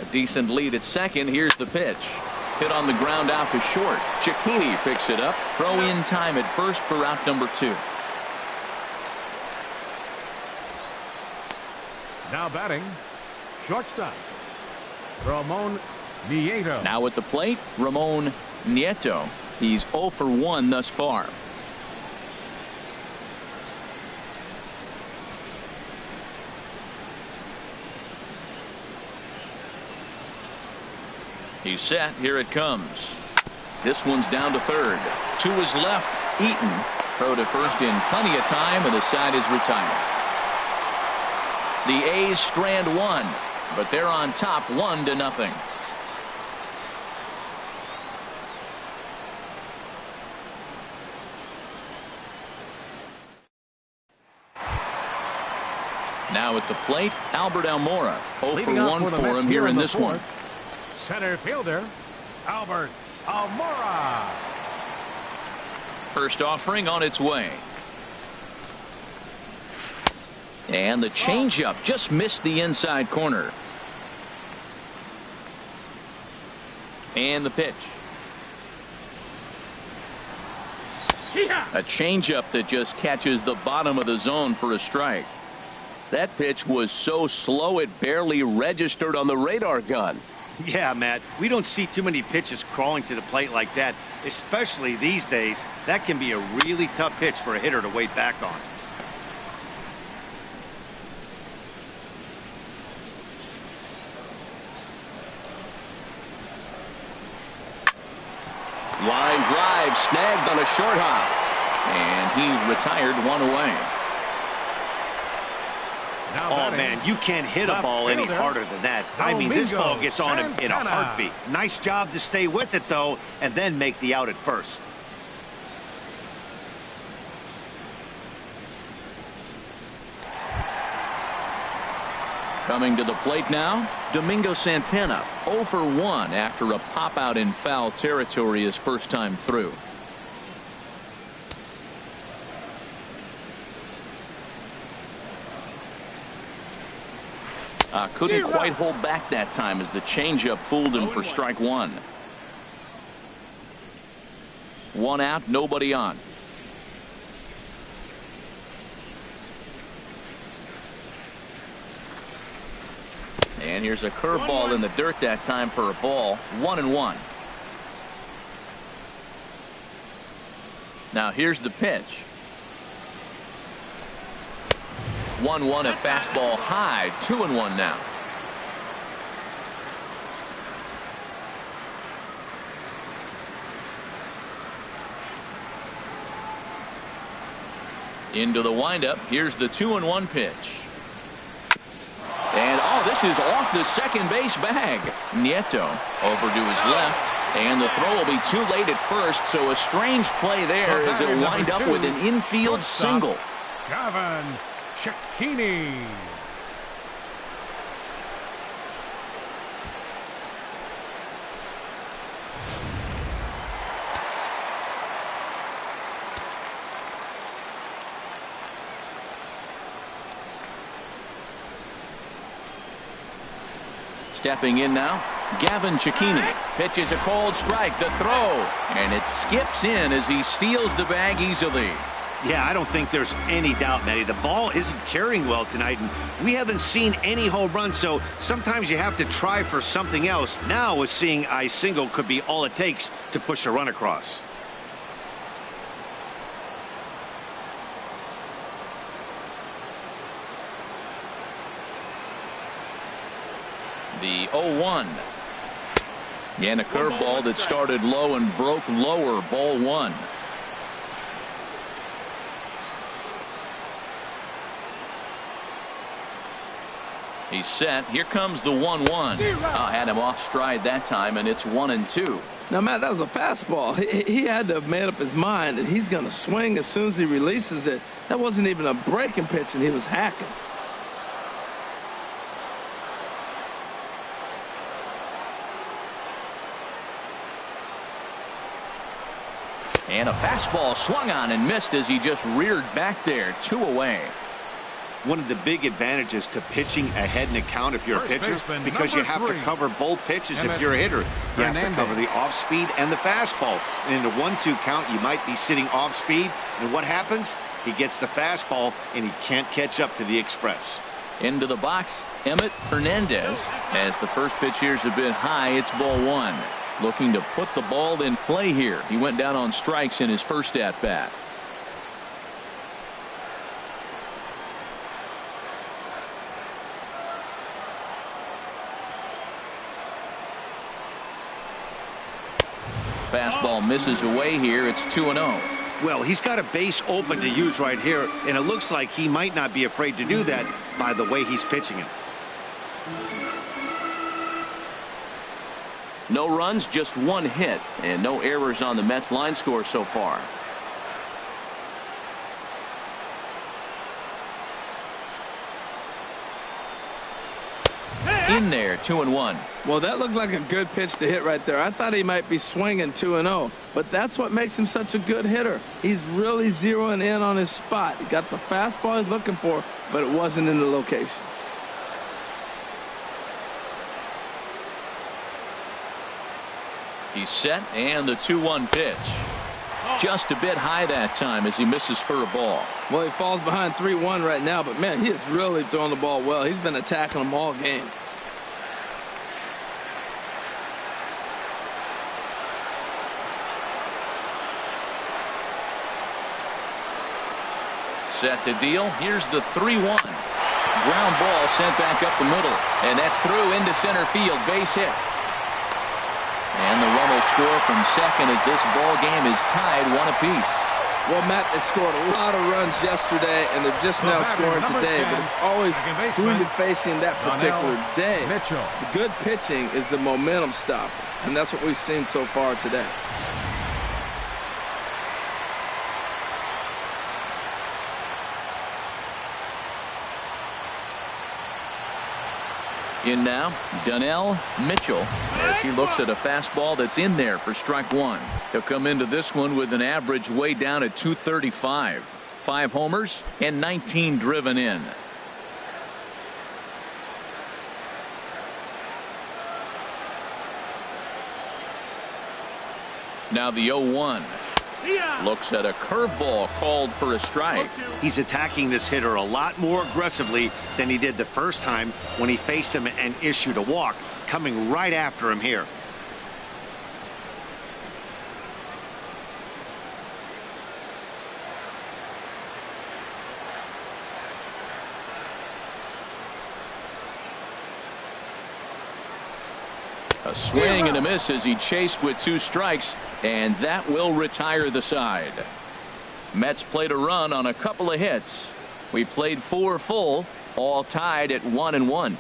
A decent lead at second. Here's the pitch. Hit on the ground out to short. Cicchini picks it up. Throw in time at first for out number 2. Now batting, shortstop, Ramon Nieto. Now at the plate, Ramon Nieto. He's 0 for 1 thus far. He's set. Here it comes. This one's down to third. To his left, Eaton. Throw to first in plenty of time, and the side is retired. The A's strand 1, but they're on top 1-0. Now at the plate, Albert Almora. 0 for 1 for him here in this one. Center fielder, Albert Almora. First offering on its way. And the changeup just missed the inside corner. And the pitch. A changeup that just catches the bottom of the zone for a strike. That pitch was so slow it barely registered on the radar gun. Yeah, Matt, we don't see too many pitches crawling to the plate like that, especially these days. That can be a really tough pitch for a hitter to wait back on. Line drive snagged on a short hop. And he's retired one away. Oh, man, you can't hit a ball any harder than that. I mean, this ball gets on him in a heartbeat. Nice job to stay with it, though, and then make the out at first. Coming to the plate now, Domingo Santana, 0 for 1 after a pop out in foul territory his first time through. Couldn't quite hold back that time as the changeup fooled him for strike one. 1 out, nobody on. And here's a curveball in the dirt that time for a ball. 1-1. Now here's the pitch. 1-1, a fastball high. 2-1 now. Into the windup. Here's the 2-1 pitch. And oh, this is off the second base bag. Nieto over to his left, and the throw will be too late at first, so a strange play there as it wind up with an infield single. Gavin Cecchini. Stepping in now, Gavin Cecchini pitches a cold strike. The throw, and it skips in as he steals the bag easily. Yeah, I don't think there's any doubt, Matty. The ball isn't carrying well tonight, and we haven't seen any home runs, so sometimes you have to try for something else. Now, with seeing a single could be all it takes to push a run across. The 0-1. And a curveball that started low and broke lower. Ball 1. He's set. Here comes the 1-1. Had him off stride that time, and it's 1-2. Now, Matt, that was a fastball. He had to have made up his mind that he's going to swing as soon as he releases it. That wasn't even a breaking pitch, and he was hacking. And a fastball swung on and missed as he just reared back there. 2 away. One of the big advantages to pitching ahead in a count if you're a pitcher, because you have to cover both pitches if you're a hitter. You have to cover the off speed and the fastball. And in a 1-2 count, you might be sitting off speed. And what happens? He gets the fastball, and he can't catch up to the express. Into the box, Emmett Hernandez. As the first pitch here's a bit high, it's ball 1. Looking to put the ball in play here. He went down on strikes in his first at-bat. Fastball misses away here. It's 2-0. Well, he's got a base open to use right here, and it looks like he might not be afraid to do that by the way he's pitching it. No runs, just 1 hit, and no errors on the Mets line score so far. In there, 2-1. Well, that looked like a good pitch to hit right there. I thought he might be swinging 2-0, but that's what makes him such a good hitter. He's really zeroing in on his spot. He got the fastball he's looking for, but it wasn't in the location. He's set, and the 2-1 pitch. Just a bit high that time as he misses for a ball. Well, he falls behind 3-1 right now, but man, he is really throwing the ball well. He's been attacking them all game. Set to deal. Here's the 3-1. Ground ball sent back up the middle, and that's through into center field. Base hit. And the run will score from second as this ball game is tied 1 apiece. Well, Matt, they scored a lot of runs yesterday, and they're just now scoring today. But it's always who you're facing that particular day. The good pitching is the momentum stopper, and that's what we've seen so far today. In now, Donnell Mitchell, as he looks at a fastball that's in there for strike one. He'll come into this one with an average way down at 235. 5 homers and 19 driven in. Now the 0-1. Looks at a curveball called for a strike. He's attacking this hitter a lot more aggressively than he did the first time when he faced him and issued a walk, coming right after him here. A swing and a miss as he chased with 2 strikes, and that will retire the side. Mets played a run on a couple of hits. We played 4 full, all tied at 1-1.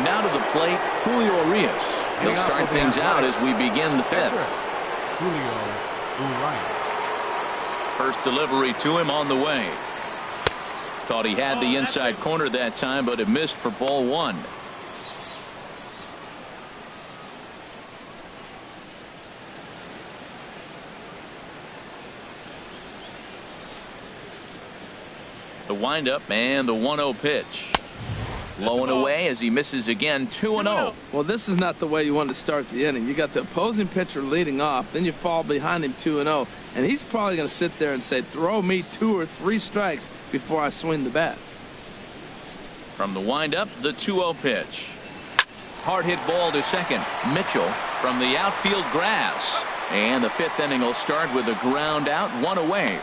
Now to the plate, Julio Urias. He'll start things out as we begin the 5th. Julio Urias. First delivery to him on the way. Thought he had the inside corner that time, but it missed for ball 1. The windup and the 1-0 pitch. Low and away as he misses again. 2-0. Well, this is not the way you want to start the inning. You got the opposing pitcher leading off, then you fall behind him 2-0, and he's probably going to sit there and say, throw me 2 or 3 strikes before I swing the bat. From the windup, the 2-0 pitch. Hard hit ball to second. Mitchell from the outfield grass, and the 5th inning will start with a ground out, 1 away.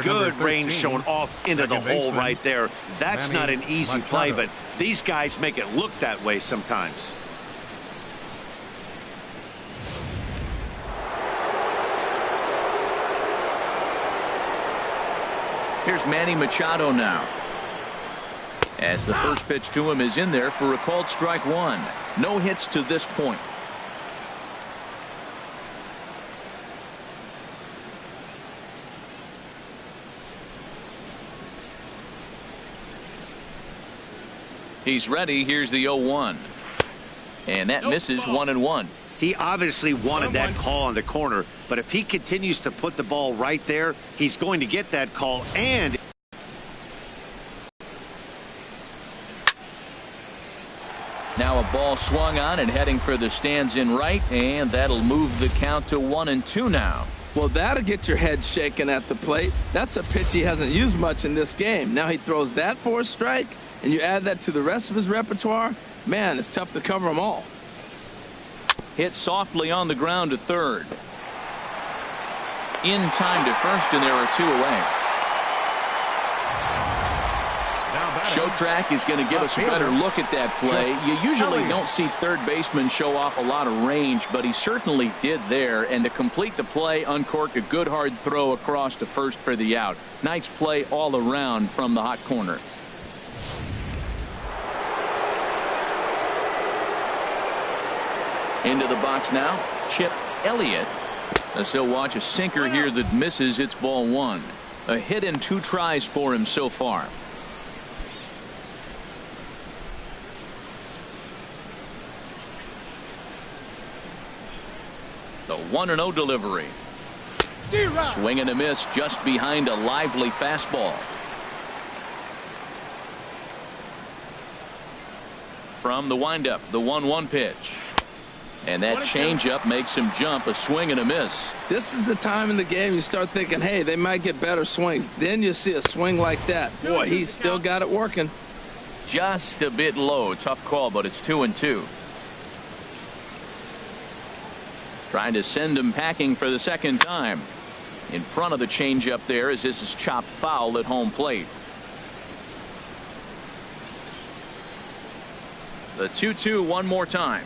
Good range shown off into the hole right there. That's not an easy play, but these guys make it look that way sometimes. Here's Manny Machado now, as the first pitch to him is in there for a called strike 1. No hits to this point. He's ready. Here's the 0-1. And that misses 1-1. He obviously wanted that call on the corner, but if he continues to put the ball right there, he's going to get that call. And now a ball swung on and heading for the stands in right, and that'll move the count to 1-2 now. Well, that'll get your head shaken at the plate. That's a pitch he hasn't used much in this game. Now he throws that for a strike, and you add that to the rest of his repertoire, man, it's tough to cover them all. Hit softly on the ground to third. In time to first, and there are 2 away. Showtrack is going to give us a better look at that play. You usually don't see third baseman show off a lot of range, but he certainly did there. And to complete the play, uncork a good hard throw across to first for the out. Nice play all around from the hot corner. Into the box now, Chip Elliott. As he'll watch a sinker here that misses. It's ball 1. A hit and 2 tries for him so far. The 1-0 delivery. Swing and a miss just behind a lively fastball. From the windup, the 1-1 pitch. And that changeup makes him jump. A swing and a miss. This is the time in the game you start thinking, hey, they might get better swings. Then you see a swing like that. Boy, he's still got it working. Just a bit low. Tough call, but it's 2-2. Trying to send him packing for the second time. In front of the changeup there as this is chopped foul at home plate. The 2-2 one more time.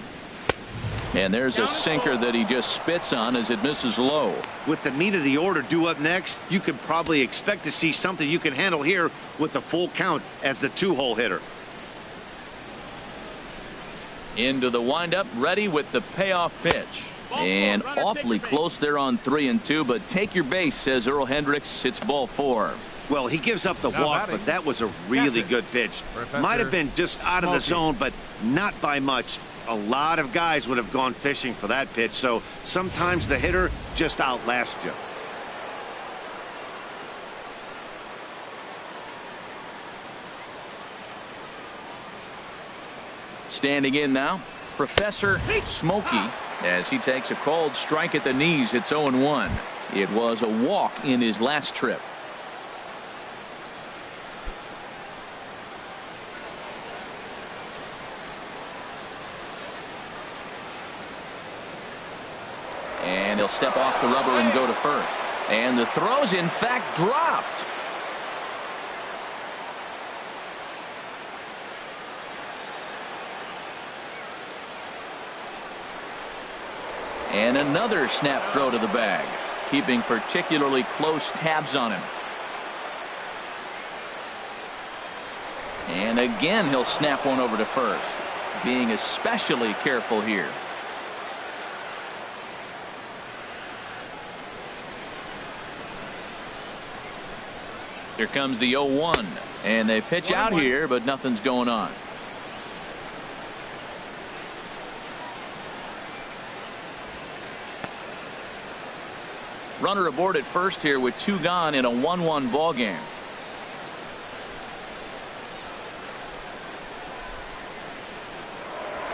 And there's a sinker that he just spits on as it misses low. With the meat of the order due up next, you could probably expect to see something you can handle here with the full count as the 2-hole hitter. Into the windup, ready with the payoff pitch. And awfully close there on 3-2, but take your base, says Earl Hendricks. It's ball 4. Well, he gives up the walk, but that was a really good pitch. Might have been just out of the zone, but not by much. A lot of guys would have gone fishing for that pitch, so sometimes the hitter just outlasts you. Standing in now, Professor Smokey, as he takes a called strike at the knees. It's 0-1. It was a walk in his last trip. And he'll step off the rubber and go to first. And the throw's in fact dropped. And another snap throw to the bag, keeping particularly close tabs on him. And again he'll snap one over to first, being especially careful here. Here comes the 0-1, and they pitch out here, but nothing's going on. Runner aboard at first here with 2 gone in a 1-1 ball game.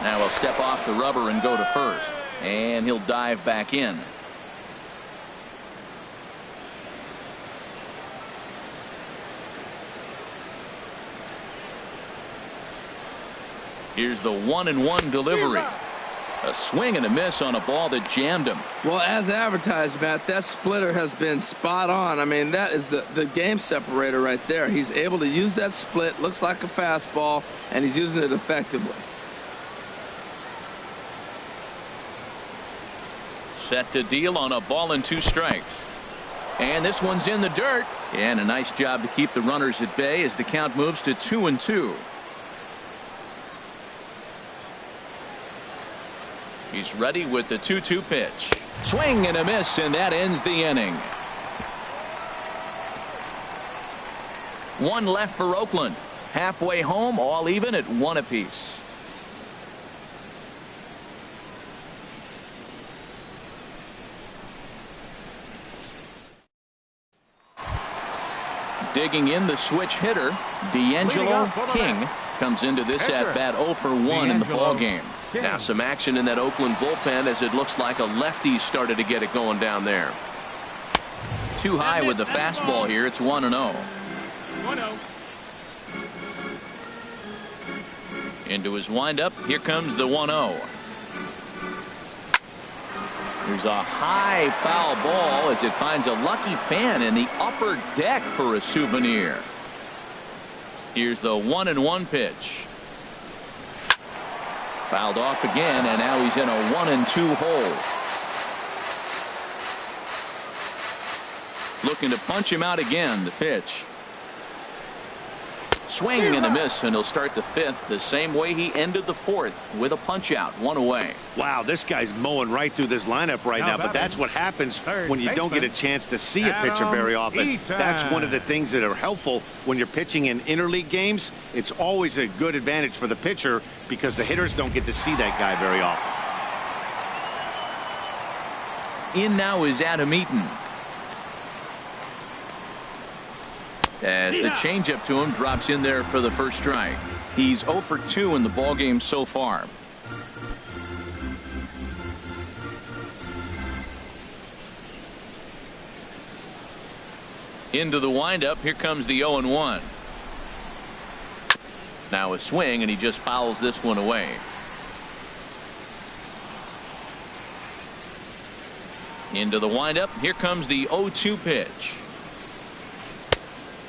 Now he'll step off the rubber and go to first, and he'll dive back in. Here's the 1-1 delivery. A swing and a miss on a ball that jammed him. Well, as advertised, Matt, that splitter has been spot on. I mean, that is the game separator right there. He's able to use that split, looks like a fastball, and he's using it effectively. Set to deal on a ball and 2 strikes. And this one's in the dirt. And a nice job to keep the runners at bay as the count moves to 2-2. He's ready with the 2-2 pitch. Swing and a miss, and that ends the inning. 1 left for Oakland. Halfway home, all even at 1 apiece. Digging in the switch hitter, D'Angelo King comes into this at bat 0 for 1 in the ball game. Now some action in that Oakland bullpen as it looks like a lefty started to get it going down there. Too high with the fastball here. It's 1-0. 1-0. Into his windup. Here comes the 1-0. There's a high foul ball as it finds a lucky fan in the upper deck for a souvenir. Here's the 1-1 pitch. Fouled off again, and now he's in a 1-2 hole. Looking to punch him out again. The pitch. Swing and a miss, and he'll start the 5th the same way he ended the 4th with a punch out, 1 away. Wow, this guy's mowing right through this lineup right now, but that's what happens when you don't get a chance to see a pitcher very often. That's one of the things that are helpful when you're pitching in interleague games. It's always a good advantage for the pitcher because the hitters don't get to see that guy very often. In now is Adam Eaton. As the changeup to him drops in there for the first strike. He's 0 for 2 in the ballgame so far. Into the windup. Here comes the 0-1. Now a swing, and he just fouls this one away. Into the windup. Here comes the 0-2 pitch.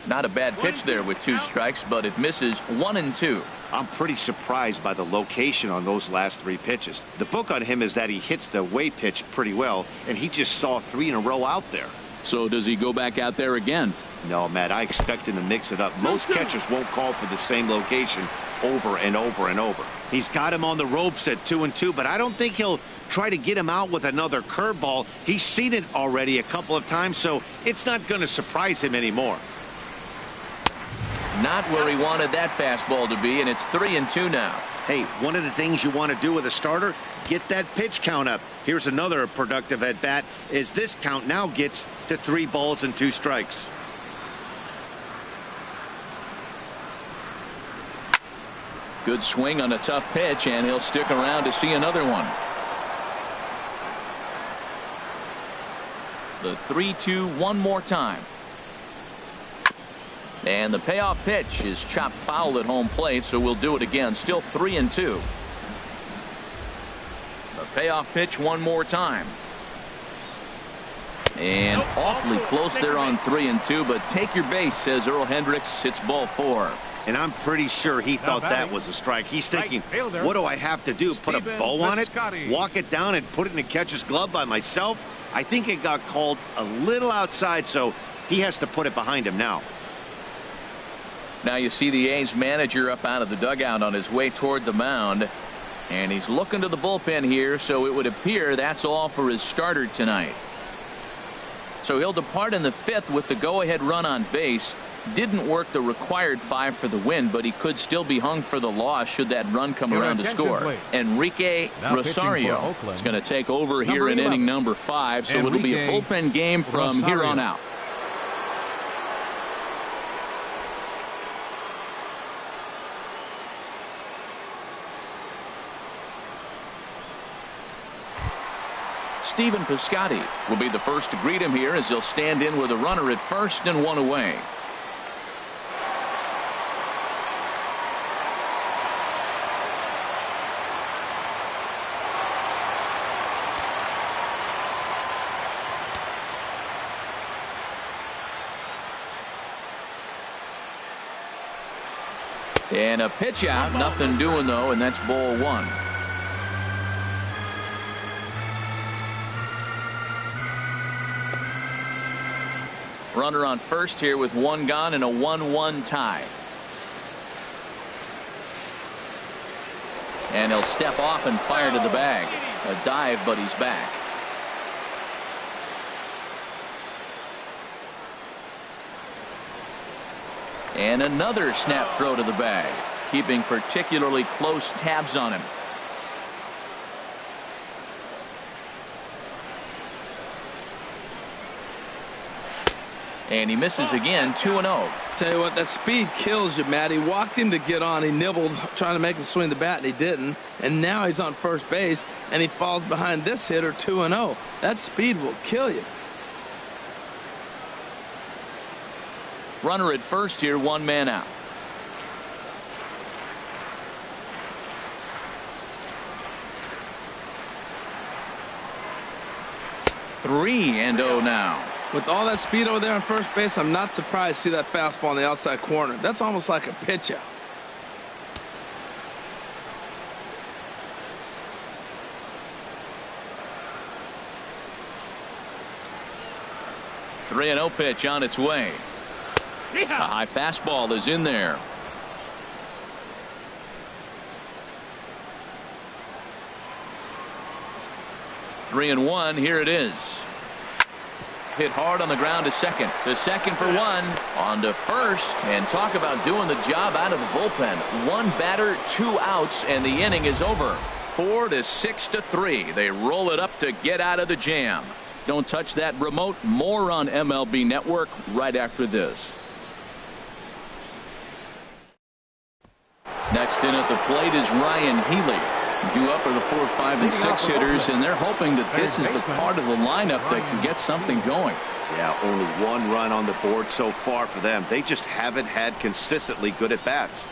Not a bad pitch there with 2 strikes, but it misses 1-2. I'm pretty surprised by the location on those last 3 pitches. The book on him is that he hits the way pitch pretty well, and he just saw 3 in a row out there. So does he go back out there again? No, Matt, I expect him to mix it up. Most catchers won't call for the same location over and over and over. He's got him on the ropes at 2-2, but I don't think he'll try to get him out with another curveball. He's seen it already a couple of times, so it's not going to surprise him anymore. Not where he wanted that fastball to be, and it's 3-2 now. Hey, one of the things you want to do with a starter, get that pitch count up. Here's another productive at bat, as this count now gets to 3 balls and 2 strikes. Good swing on a tough pitch, and he'll stick around to see another one. The 3-2 one more time. And the payoff pitch is chopped foul at home plate, so we'll do it again. Still 3-2. The payoff pitch one more time. And awfully close there on 3-2, but take your base, says Earl Hendricks. It's ball 4. And I'm pretty sure he thought that was a strike. He's thinking, what do I have to do? Put a bow on it? Walk it down and put it in the catcher's glove by myself? I think it got called a little outside, so he has to put it behind him now. Now you see the A's manager up out of the dugout on his way toward the mound. And he's looking to the bullpen here, so it would appear that's all for his starter tonight. So he'll depart in the 5th with the go-ahead run on base. Didn't work the required 5 for the win, but he could still be hung for the loss should that run come around to score. Please. Enrique Rosario is going to take over here in inning number 5, so it'll be a bullpen game from here on out. Stephen Piscotty will be the first to greet him here as he'll stand in with a runner at first and 1 away. And a pitch out, nothing doing though, and that's ball 1. Runner on first here with 1 gone and a 1-1 tie. And he'll step off and fire to the bag. A dive, but he's back. And another snap throw to the bag, keeping particularly close tabs on him. And he misses again, 2-0. Tell you what, that speed kills you, Matt. He walked him to get on. He nibbled, trying to make him swing the bat, and he didn't. And now he's on first base, and he falls behind this hitter 2-0. That speed will kill you. Runner at first here, 1 man out. Three and 0 now. With all that speed over there on first base, I'm not surprised to see that fastball in the outside corner. That's almost like a pitch out. Three and 0 pitch on its way. A high fastball is in there. Three and 1. Here it is. Hit hard on the ground to second. To second for 1. On to first. And talk about doing the job out of the bullpen. 1 batter, 2 outs, and the inning is over. 4-6-3. They roll it up to get out of the jam. Don't touch that remote. More on MLB Network right after this. Next in at the plate is Ryan Healy. Due up are the 4, 5, and 6 hitters, and they're hoping that this is the part of the lineup that can get something going. Yeah, only 1 run on the board so far for them. They just haven't had consistently good at bats.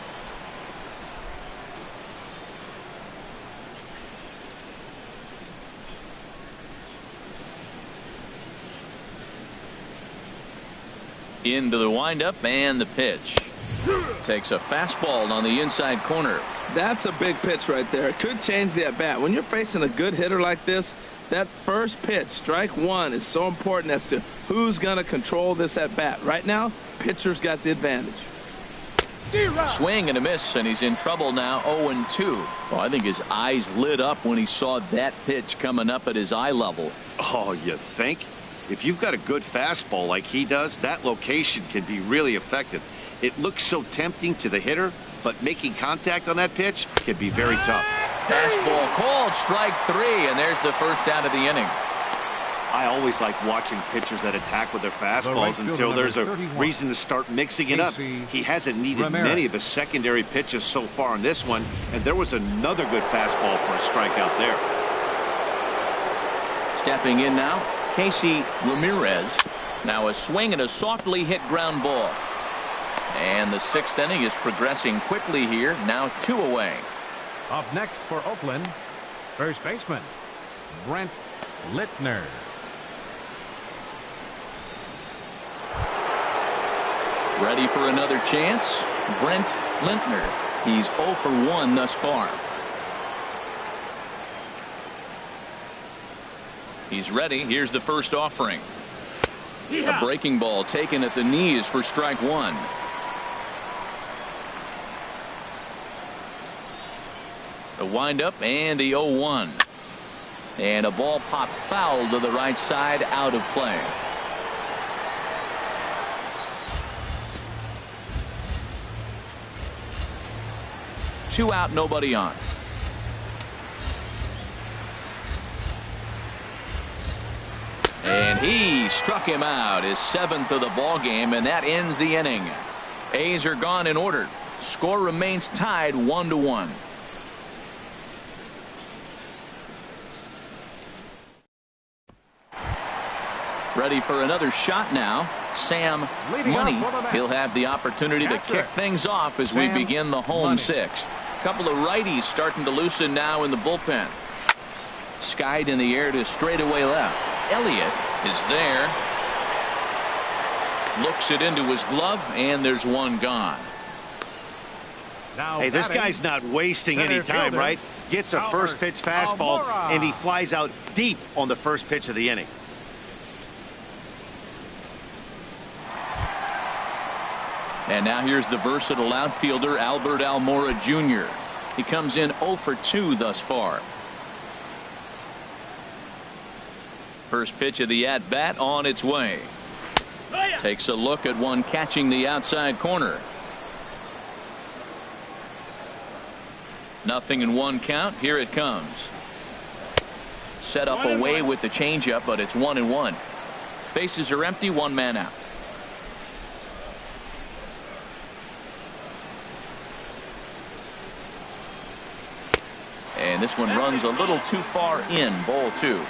Into the windup and the pitch. Takes a fastball on the inside corner. That's a big pitch right there. It could change the at-bat. When you're facing a good hitter like this, that first pitch, strike one, is so important as to who's going to control this at-bat. Right now, pitcher's got the advantage. Swing and a miss, and he's in trouble now. 0-2. Well, I think his eyes lit up when he saw that pitch coming up at his eye level. Oh, you think? If you've got a good fastball like he does, that location can be really effective. It looks so tempting to the hitter, but making contact on that pitch can be very tough. Fastball called, strike three, and there's the first out of the inning. I always like watching pitchers that attack with their fastballs until there's a reason to start mixing it up. He hasn't needed many of his secondary pitches so far in this one, and there was another good fastball for a strikeout there. Stepping in now, Casey Ramirez. Now a swing and a softly hit ground ball. And the sixth inning is progressing quickly here. Now 2 away. Up next for Oakland, first baseman Brent Littner. Ready for another chance? Brent Littner. He's 0 for 1 thus far. He's ready. Here's the first offering. A breaking ball taken at the knees for strike one. The windup and the 0-1. And a ball popped foul to the right side, out of play. Two out, nobody on. And he struck him out, his 7th of the ball game, and that ends the inning. A's are gone in order. Score remains tied 1-1. Ready for another shot now. Sam Money. He'll have the opportunity to kick things off as we begin the home sixth. Couple of righties starting to loosen now in the bullpen. Skied in the air to straightaway left. Elliott is there. Looks it into his glove, and there's one gone. Hey, this guy's not wasting any time, right? Gets a first pitch fastball, and he flies out deep on the first pitch of the inning. And now here's the versatile outfielder Albert Almora Jr. He comes in 0 for 2 thus far. First pitch of the at-bat on its way. Takes a look at one catching the outside corner. Nothing in one count. Here it comes. Set up away with the changeup, but it's 1-1. Bases are empty, one man out. And this one runs a little too far in. Ball 2.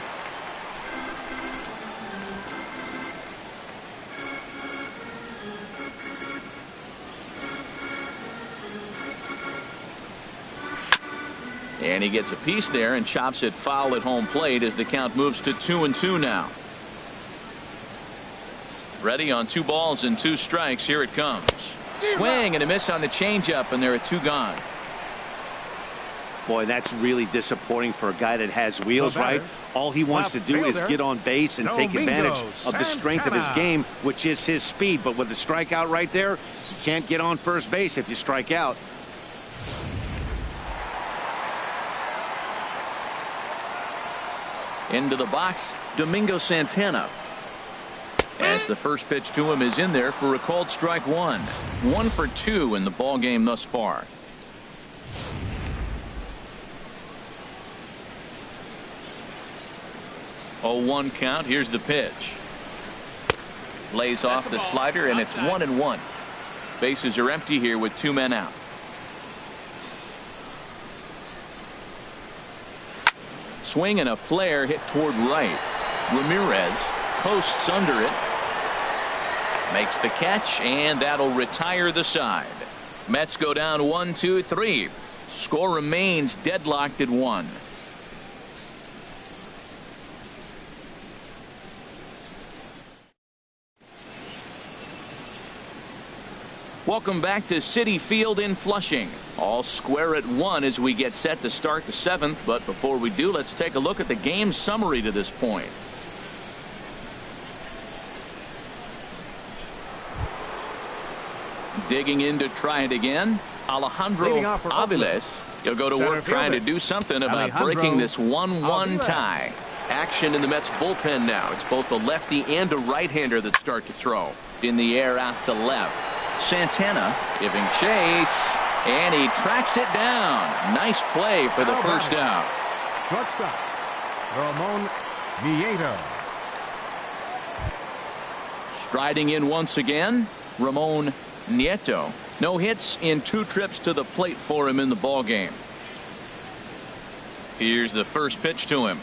And he gets a piece there and chops it foul at home plate as the count moves to 2-2 now. Ready on 2 balls and 2 strikes. Here it comes. Swing and a miss on the changeup, and there are 2 gone. Boy, that's really disappointing for a guy that has wheels, right? All he wants to do is get on base and take advantage of the strength of his game, which is his speed. But with the strikeout right there, you can't get on first base if you strike out. Into the box, Domingo Santana. As the first pitch to him is in there for a called strike one. 1 for 2 in the ball game thus far. Oh, 1 count. Here's the pitch. Lays off the slider, and it's 1-1. Bases are empty here with 2 men out. Swing and a flare hit toward right. Ramirez coasts under it. Makes the catch, and that'll retire the side. Mets go down 1-2-3. Score remains deadlocked at 1. Welcome back to Citi Field in Flushing. All square at 1 as we get set to start the 7th. But before we do, let's take a look at the game summary to this point. Digging in to try it again, Alejandro Aviles. He'll go to work trying to do something about breaking this 1-1 tie. Action in the Mets bullpen now. It's both a lefty and a right-hander that start to throw. In the air out to left. Santana giving chase, and he tracks it down. Nice play for the first out. Shortstop, Ramon Nieto. Striding in once again, Ramon Nieto. No hits in 2 trips to the plate for him in the ball game. Here's the first pitch to him.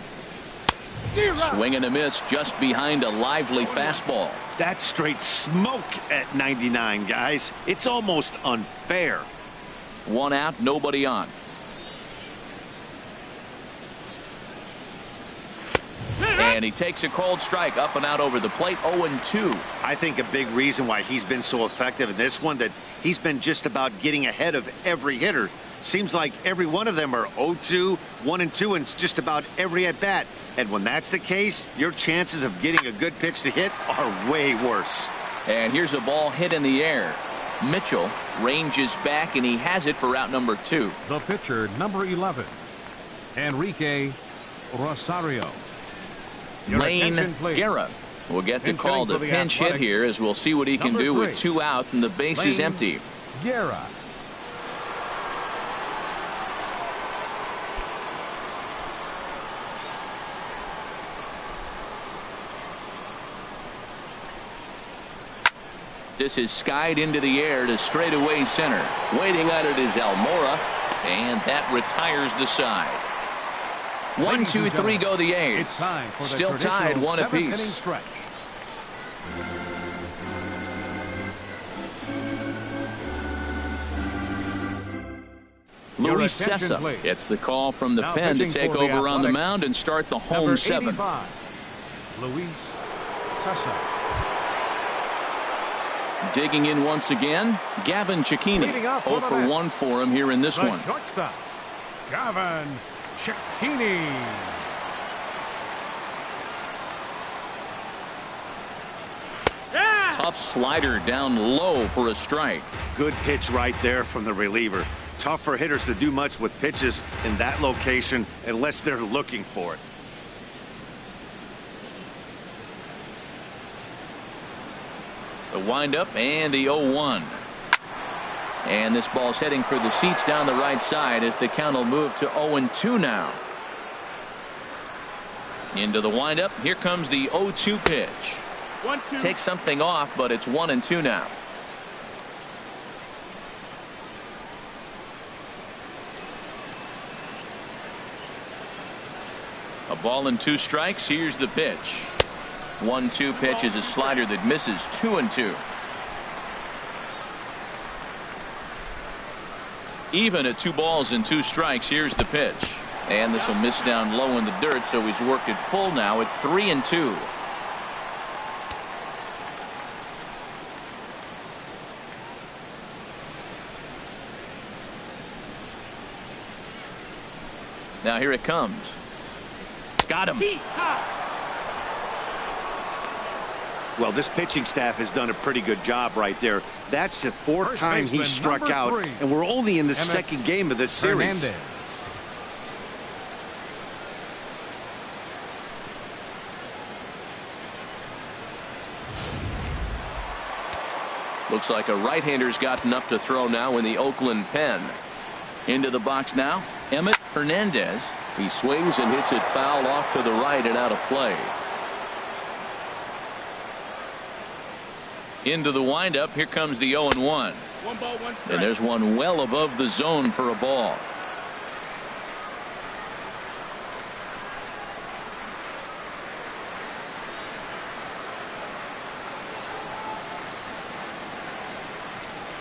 Swing and a miss just behind a lively fastball. That's straight smoke at 99, guys. It's almost unfair. 1 out, nobody on. And he takes a cold strike up and out over the plate. 0-2. I think a big reason why he's been so effective in this one, that he's been just about getting ahead of every hitter. Seems like every one of them are 0-2, 1-2, and it's just about every at bat. And when that's the case, your chances of getting a good pitch to hit are way worse. And here's a ball hit in the air. Mitchell ranges back, and he has it for out number 2. The pitcher, number 11, Enrique Rosario. Lane Guerra will get the call to pinch hit here, as we'll see what he can do with 2 out and the base is empty. Guerra. This is skied into the air to straightaway center. Waiting on it is Almora, and that retires the side. 1, 2, 3 go the A's. Still tied 1 apiece. Luis Sessa gets the call from the pen to take over on the mound and start the home 7. Luis Sessa. Digging in once again, Gavin Cecchini. 0 for 1 for him here in this one. Shortstop, Gavin Cecchini. Tough slider down low for a strike. Good pitch right there from the reliever. Tough for hitters to do much with pitches in that location unless they're looking for it. The windup and the 0-1. And this ball's heading for the seats down the right side as the count will move to 0-2 now. Into the windup. Here comes the 0-2 pitch. 1-2. Takes something off, but it's 1-2 now. A ball and 2 strikes. Here's the pitch. 1-2 pitch is a slider that misses. 2-2. Even at 2 balls and 2 strikes. Here's the pitch, and this will miss down low in the dirt, so he's worked it full now at 3-2. Now here it comes. Got him. Well, this pitching staff has done a pretty good job right there. That's the 4th time he struck out, and we're only in the 2nd game of this series. Hernandez. Looks like a right-hander's gotten up to throw now in the Oakland pen. Into the box now, Emmett Hernandez. He swings and hits it foul off to the right and out of play. Into the windup. Here comes the 0-1. 1 ball, 1 strike. And there's one well above the zone for a ball.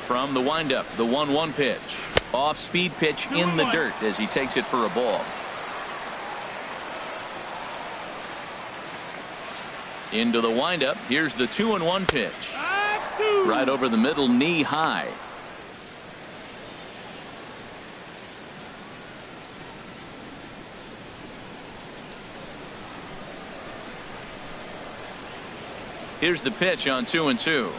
From the windup, the 1-1 pitch. Off speed pitch in the dirt as he takes it for a ball. Into the windup. Here's the 2-1 pitch. Right over the middle, knee high. Here's the pitch on 2-2.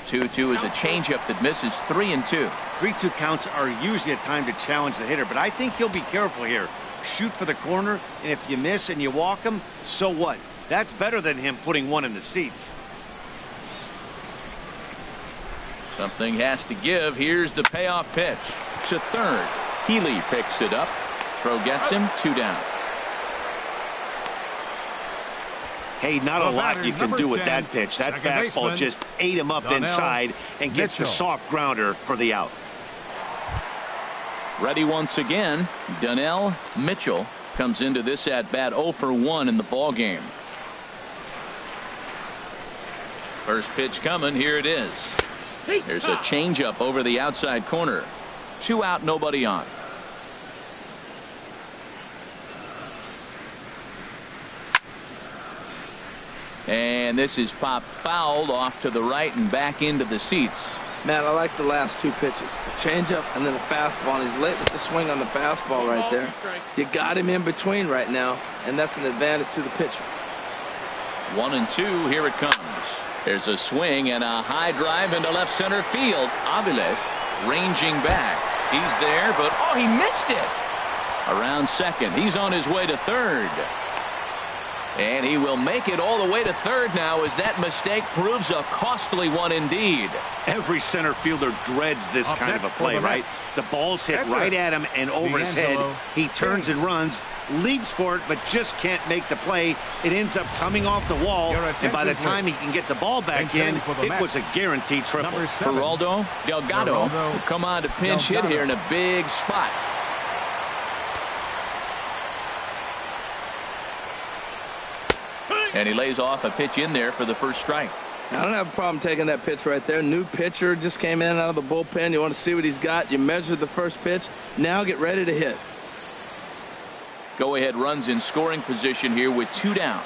2-2 is a changeup that misses 3-2. 3-2 counts are usually a time to challenge the hitter, but I think he'll be careful here. Shoot for the corner, and if you miss and you walk him, so what? That's better than him putting one in the seats. Something has to give. Here's the payoff pitch to third. Healy picks it up. Throw gets him. 2 down. Hey, not a lot you can do with that pitch. That fastball just ate him up inside and gets the soft grounder for the out. Ready once again. Donnell Mitchell comes into this at bat 0 for 1 in the ball game. First pitch coming. Here it is. There's a changeup over the outside corner. 2 out, nobody on. And this is popped fouled off to the right and back into the seats. Man, I like the last 2 pitches. A changeup and then a fastball. And he's late with the swing on the fastball right there. You got him in between right now, and that's an advantage to the pitcher. 1-2. Here it comes. There's a swing and a high drive into left center field. Aviles ranging back. He's there, but oh, he missed it. Around second. He's on his way to third. And he will make it all the way to third now as that mistake proves a costly one indeed. Every center fielder dreads this kind of a play, right? The ball's hit right at him and over his head. He turns and runs, leaps for it, but just can't make the play. It ends up coming off the wall, and by the time he can get the ball back in, it was a guaranteed triple. Geraldo Delgado will come on to pinch hit here in a big spot. And he lays off a pitch in there for the first strike. I don't have a problem taking that pitch right there. New pitcher just came in out of the bullpen. You want to see what he's got. You measure the first pitch. Now get ready to hit. Go ahead runs in scoring position here with 2 down.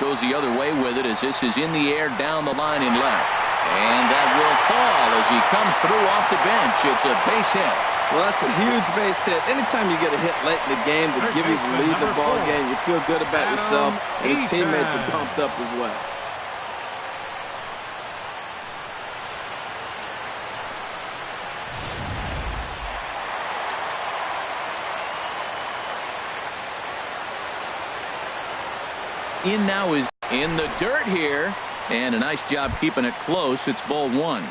Goes the other way with it as this is in the air down the line in left. And that will fall as he comes through off the bench. It's a base hit. Well, that's a huge base hit. Anytime you get a hit late in the game to give you the lead in the ball game, you feel good about yourself, and his teammates are pumped up as well. In now is in the dirt here, and a nice job keeping it close. It's ball 1.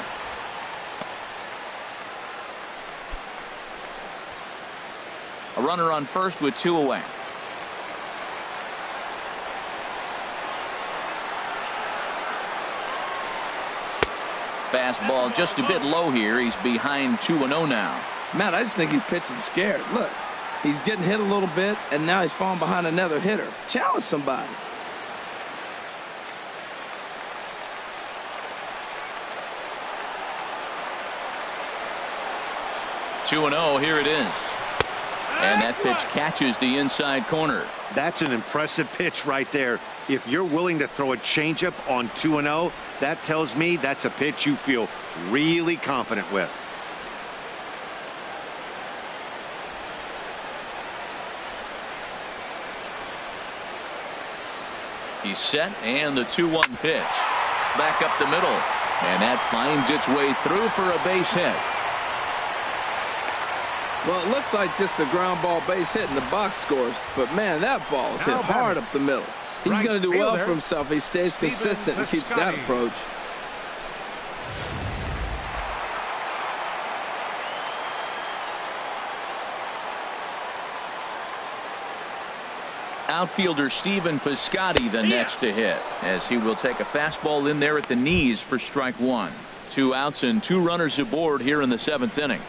A runner on first with 2 away. Fastball just a bit low here. He's behind 2-0 now. Man, I just think he's pitching scared. Look, he's getting hit a little bit, and now he's falling behind another hitter. Challenge somebody. Two and 0. Here it is. And that pitch catches the inside corner. That's an impressive pitch right there. If you're willing to throw a changeup on 2-0, that tells me that's a pitch you feel really confident with. He's set, and the 2-1 pitch. Back up the middle. And that finds its way through for a base hit. Well, it looks like just a ground ball base hit in the box scores, but man, that ball is hit hard up the middle. He's going to do well for himself. He stays consistent and keeps that approach. Outfielder Stephen Piscotty the next to hit, as he will take a fastball in there at the knees for strike 1. 2 outs and 2 runners aboard here in the 7th inning.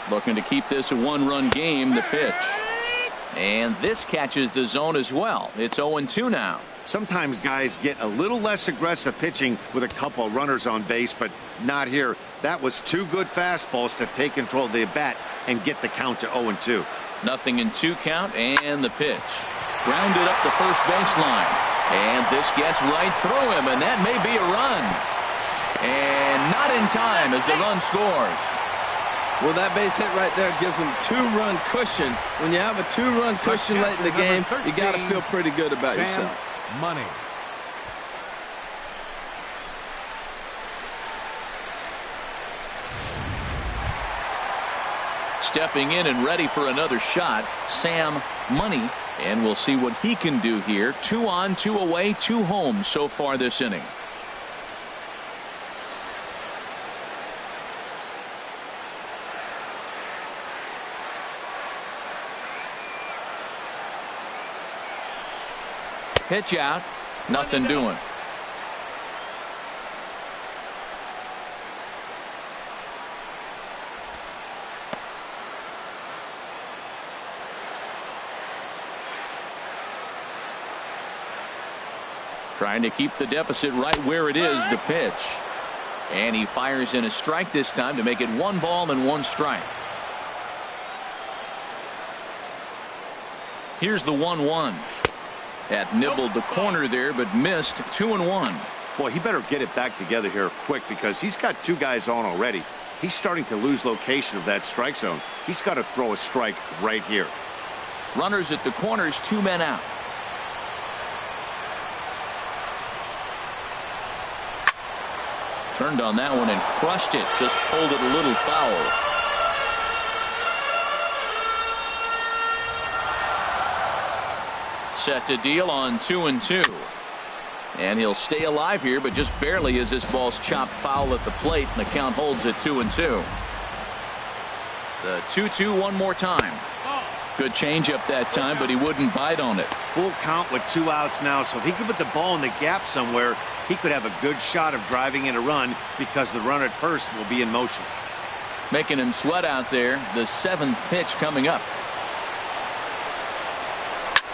Looking to keep this a 1-run game. The pitch. And this catches the zone as well. It's 0-2 now. Sometimes guys get a little less aggressive pitching with a couple of runners on base, but not here. That was two good fastballs to take control of the bat and get the count to 0-2. 0-2 count, and the pitch. Grounded up the first baseline. And this gets right through him, and that may be a run. And not in time as the run scores. Well, that base hit right there gives them two-run cushion. When you have a two-run cushion late in the game, you got to feel pretty good about yourself. Money. Stepping in and ready for another shot, Sam Money. And we'll see what he can do here. 2 on, 2 away, 2 home so far this inning. Pitch out. Nothing doing. Trying to keep the deficit right where it is, the pitch. And he fires in a strike this time to make it 1 ball and 1 strike. Here's the 1-1. That nibbled the corner there, but missed. 2-1. Boy, he better get it back together here quick because he's got 2 guys on already. He's starting to lose location of that strike zone. He's got to throw a strike right here. Runners at the corners, 2 men out. Turned on that one and crushed it. Just pulled it a little foul. Set to deal on 2-2. And he'll stay alive here, but just barely as this ball's chopped foul at the plate, and the count holds at 2-2. The 2-2 one more time. Good changeup that time, but he wouldn't bite on it. Full count with 2 outs now, so if he could put the ball in the gap somewhere, he could have a good shot of driving in a run because the runner at first will be in motion. Making him sweat out there. The 7th pitch coming up.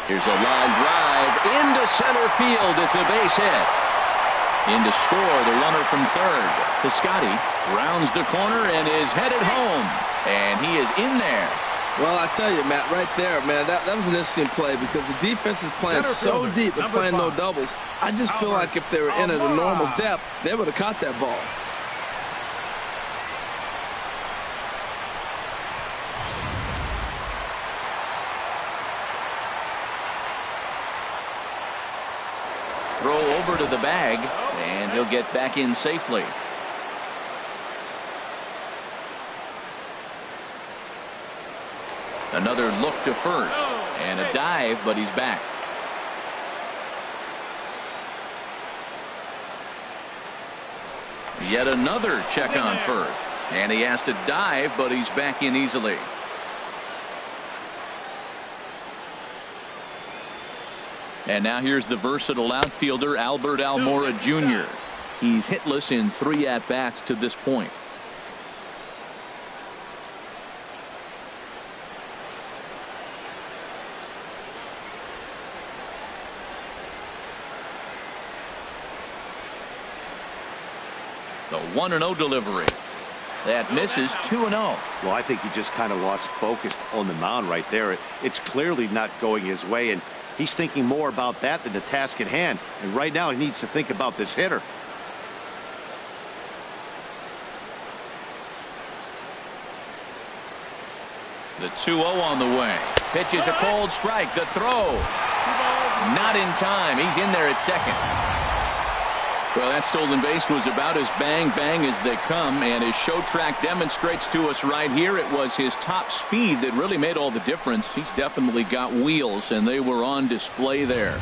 Here's a line drive into center field. It's a base hit. In to score the runner from third. Piscotty rounds the corner and is headed home. And he is in there. Well, I tell you, Matt, right there, man, that was an interesting play because the defense is playing so deep and playing no doubles. I just feel like if they were in at a normal depth, they would have caught that ball. Throw over to the bag, and he'll get back in safely. Another look to first, and a dive, but he's back. Yet another check on first, and he has to dive, but he's back in easily. And now here's the versatile outfielder Albert Almora Jr. He's hitless in 3 at-bats to this point. The 1-0 delivery. That misses. 2-0. Well, I think he just kind of lost focus on the mound right there. It's clearly not going his way, and he's thinking more about that than the task at hand. And right now he needs to think about this hitter. The 2-0 on the way. Pitch is a cold strike. The throw. Not in time. He's in there at second. Well, that stolen base was about as bang-bang as they come, and his show track demonstrates to us right here it was his top speed that really made all the difference. He's definitely got wheels, and they were on display there.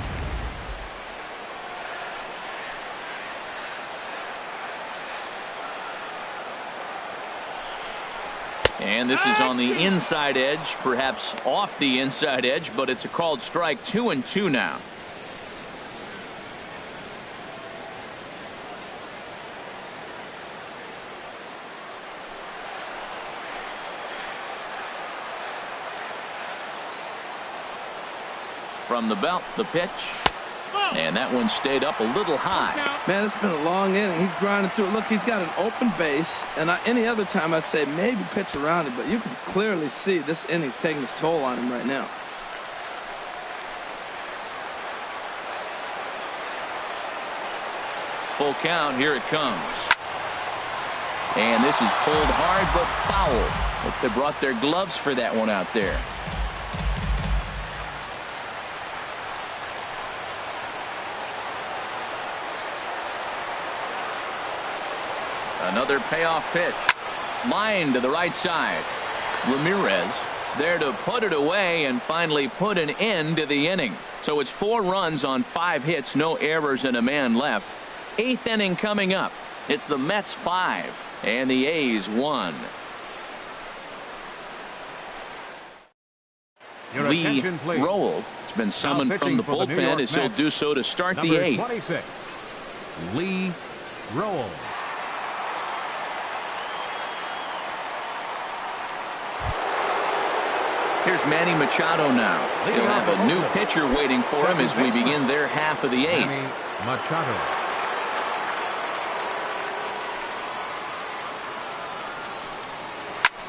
And this is on the inside edge, perhaps off the inside edge, but it's a called strike. 2-2 now. From the belt, the pitch. And that one stayed up a little high. Man, it's been a long inning. He's grinding through it. Look, he's got an open base. And any other time I'd say maybe pitch around it. But you can clearly see this inning's taking its toll on him right now. Full count. Here it comes. And this is pulled hard but foul. Hope they brought their gloves for that one out there. Another payoff pitch. Line to the right side. Ramirez is there to put it away and finally put an end to the inning. So it's 4 runs on 5 hits, no errors, and a man left. 8th inning coming up. It's the Mets 5 and the A's 1. Lee Rowell has been summoned from the bullpen as he'll do so to start the 8th. 26, Lee Rowell. Here's Manny Machado now. He'll have a new pitcher waiting for him as we begin their half of the 8th. Manny Machado.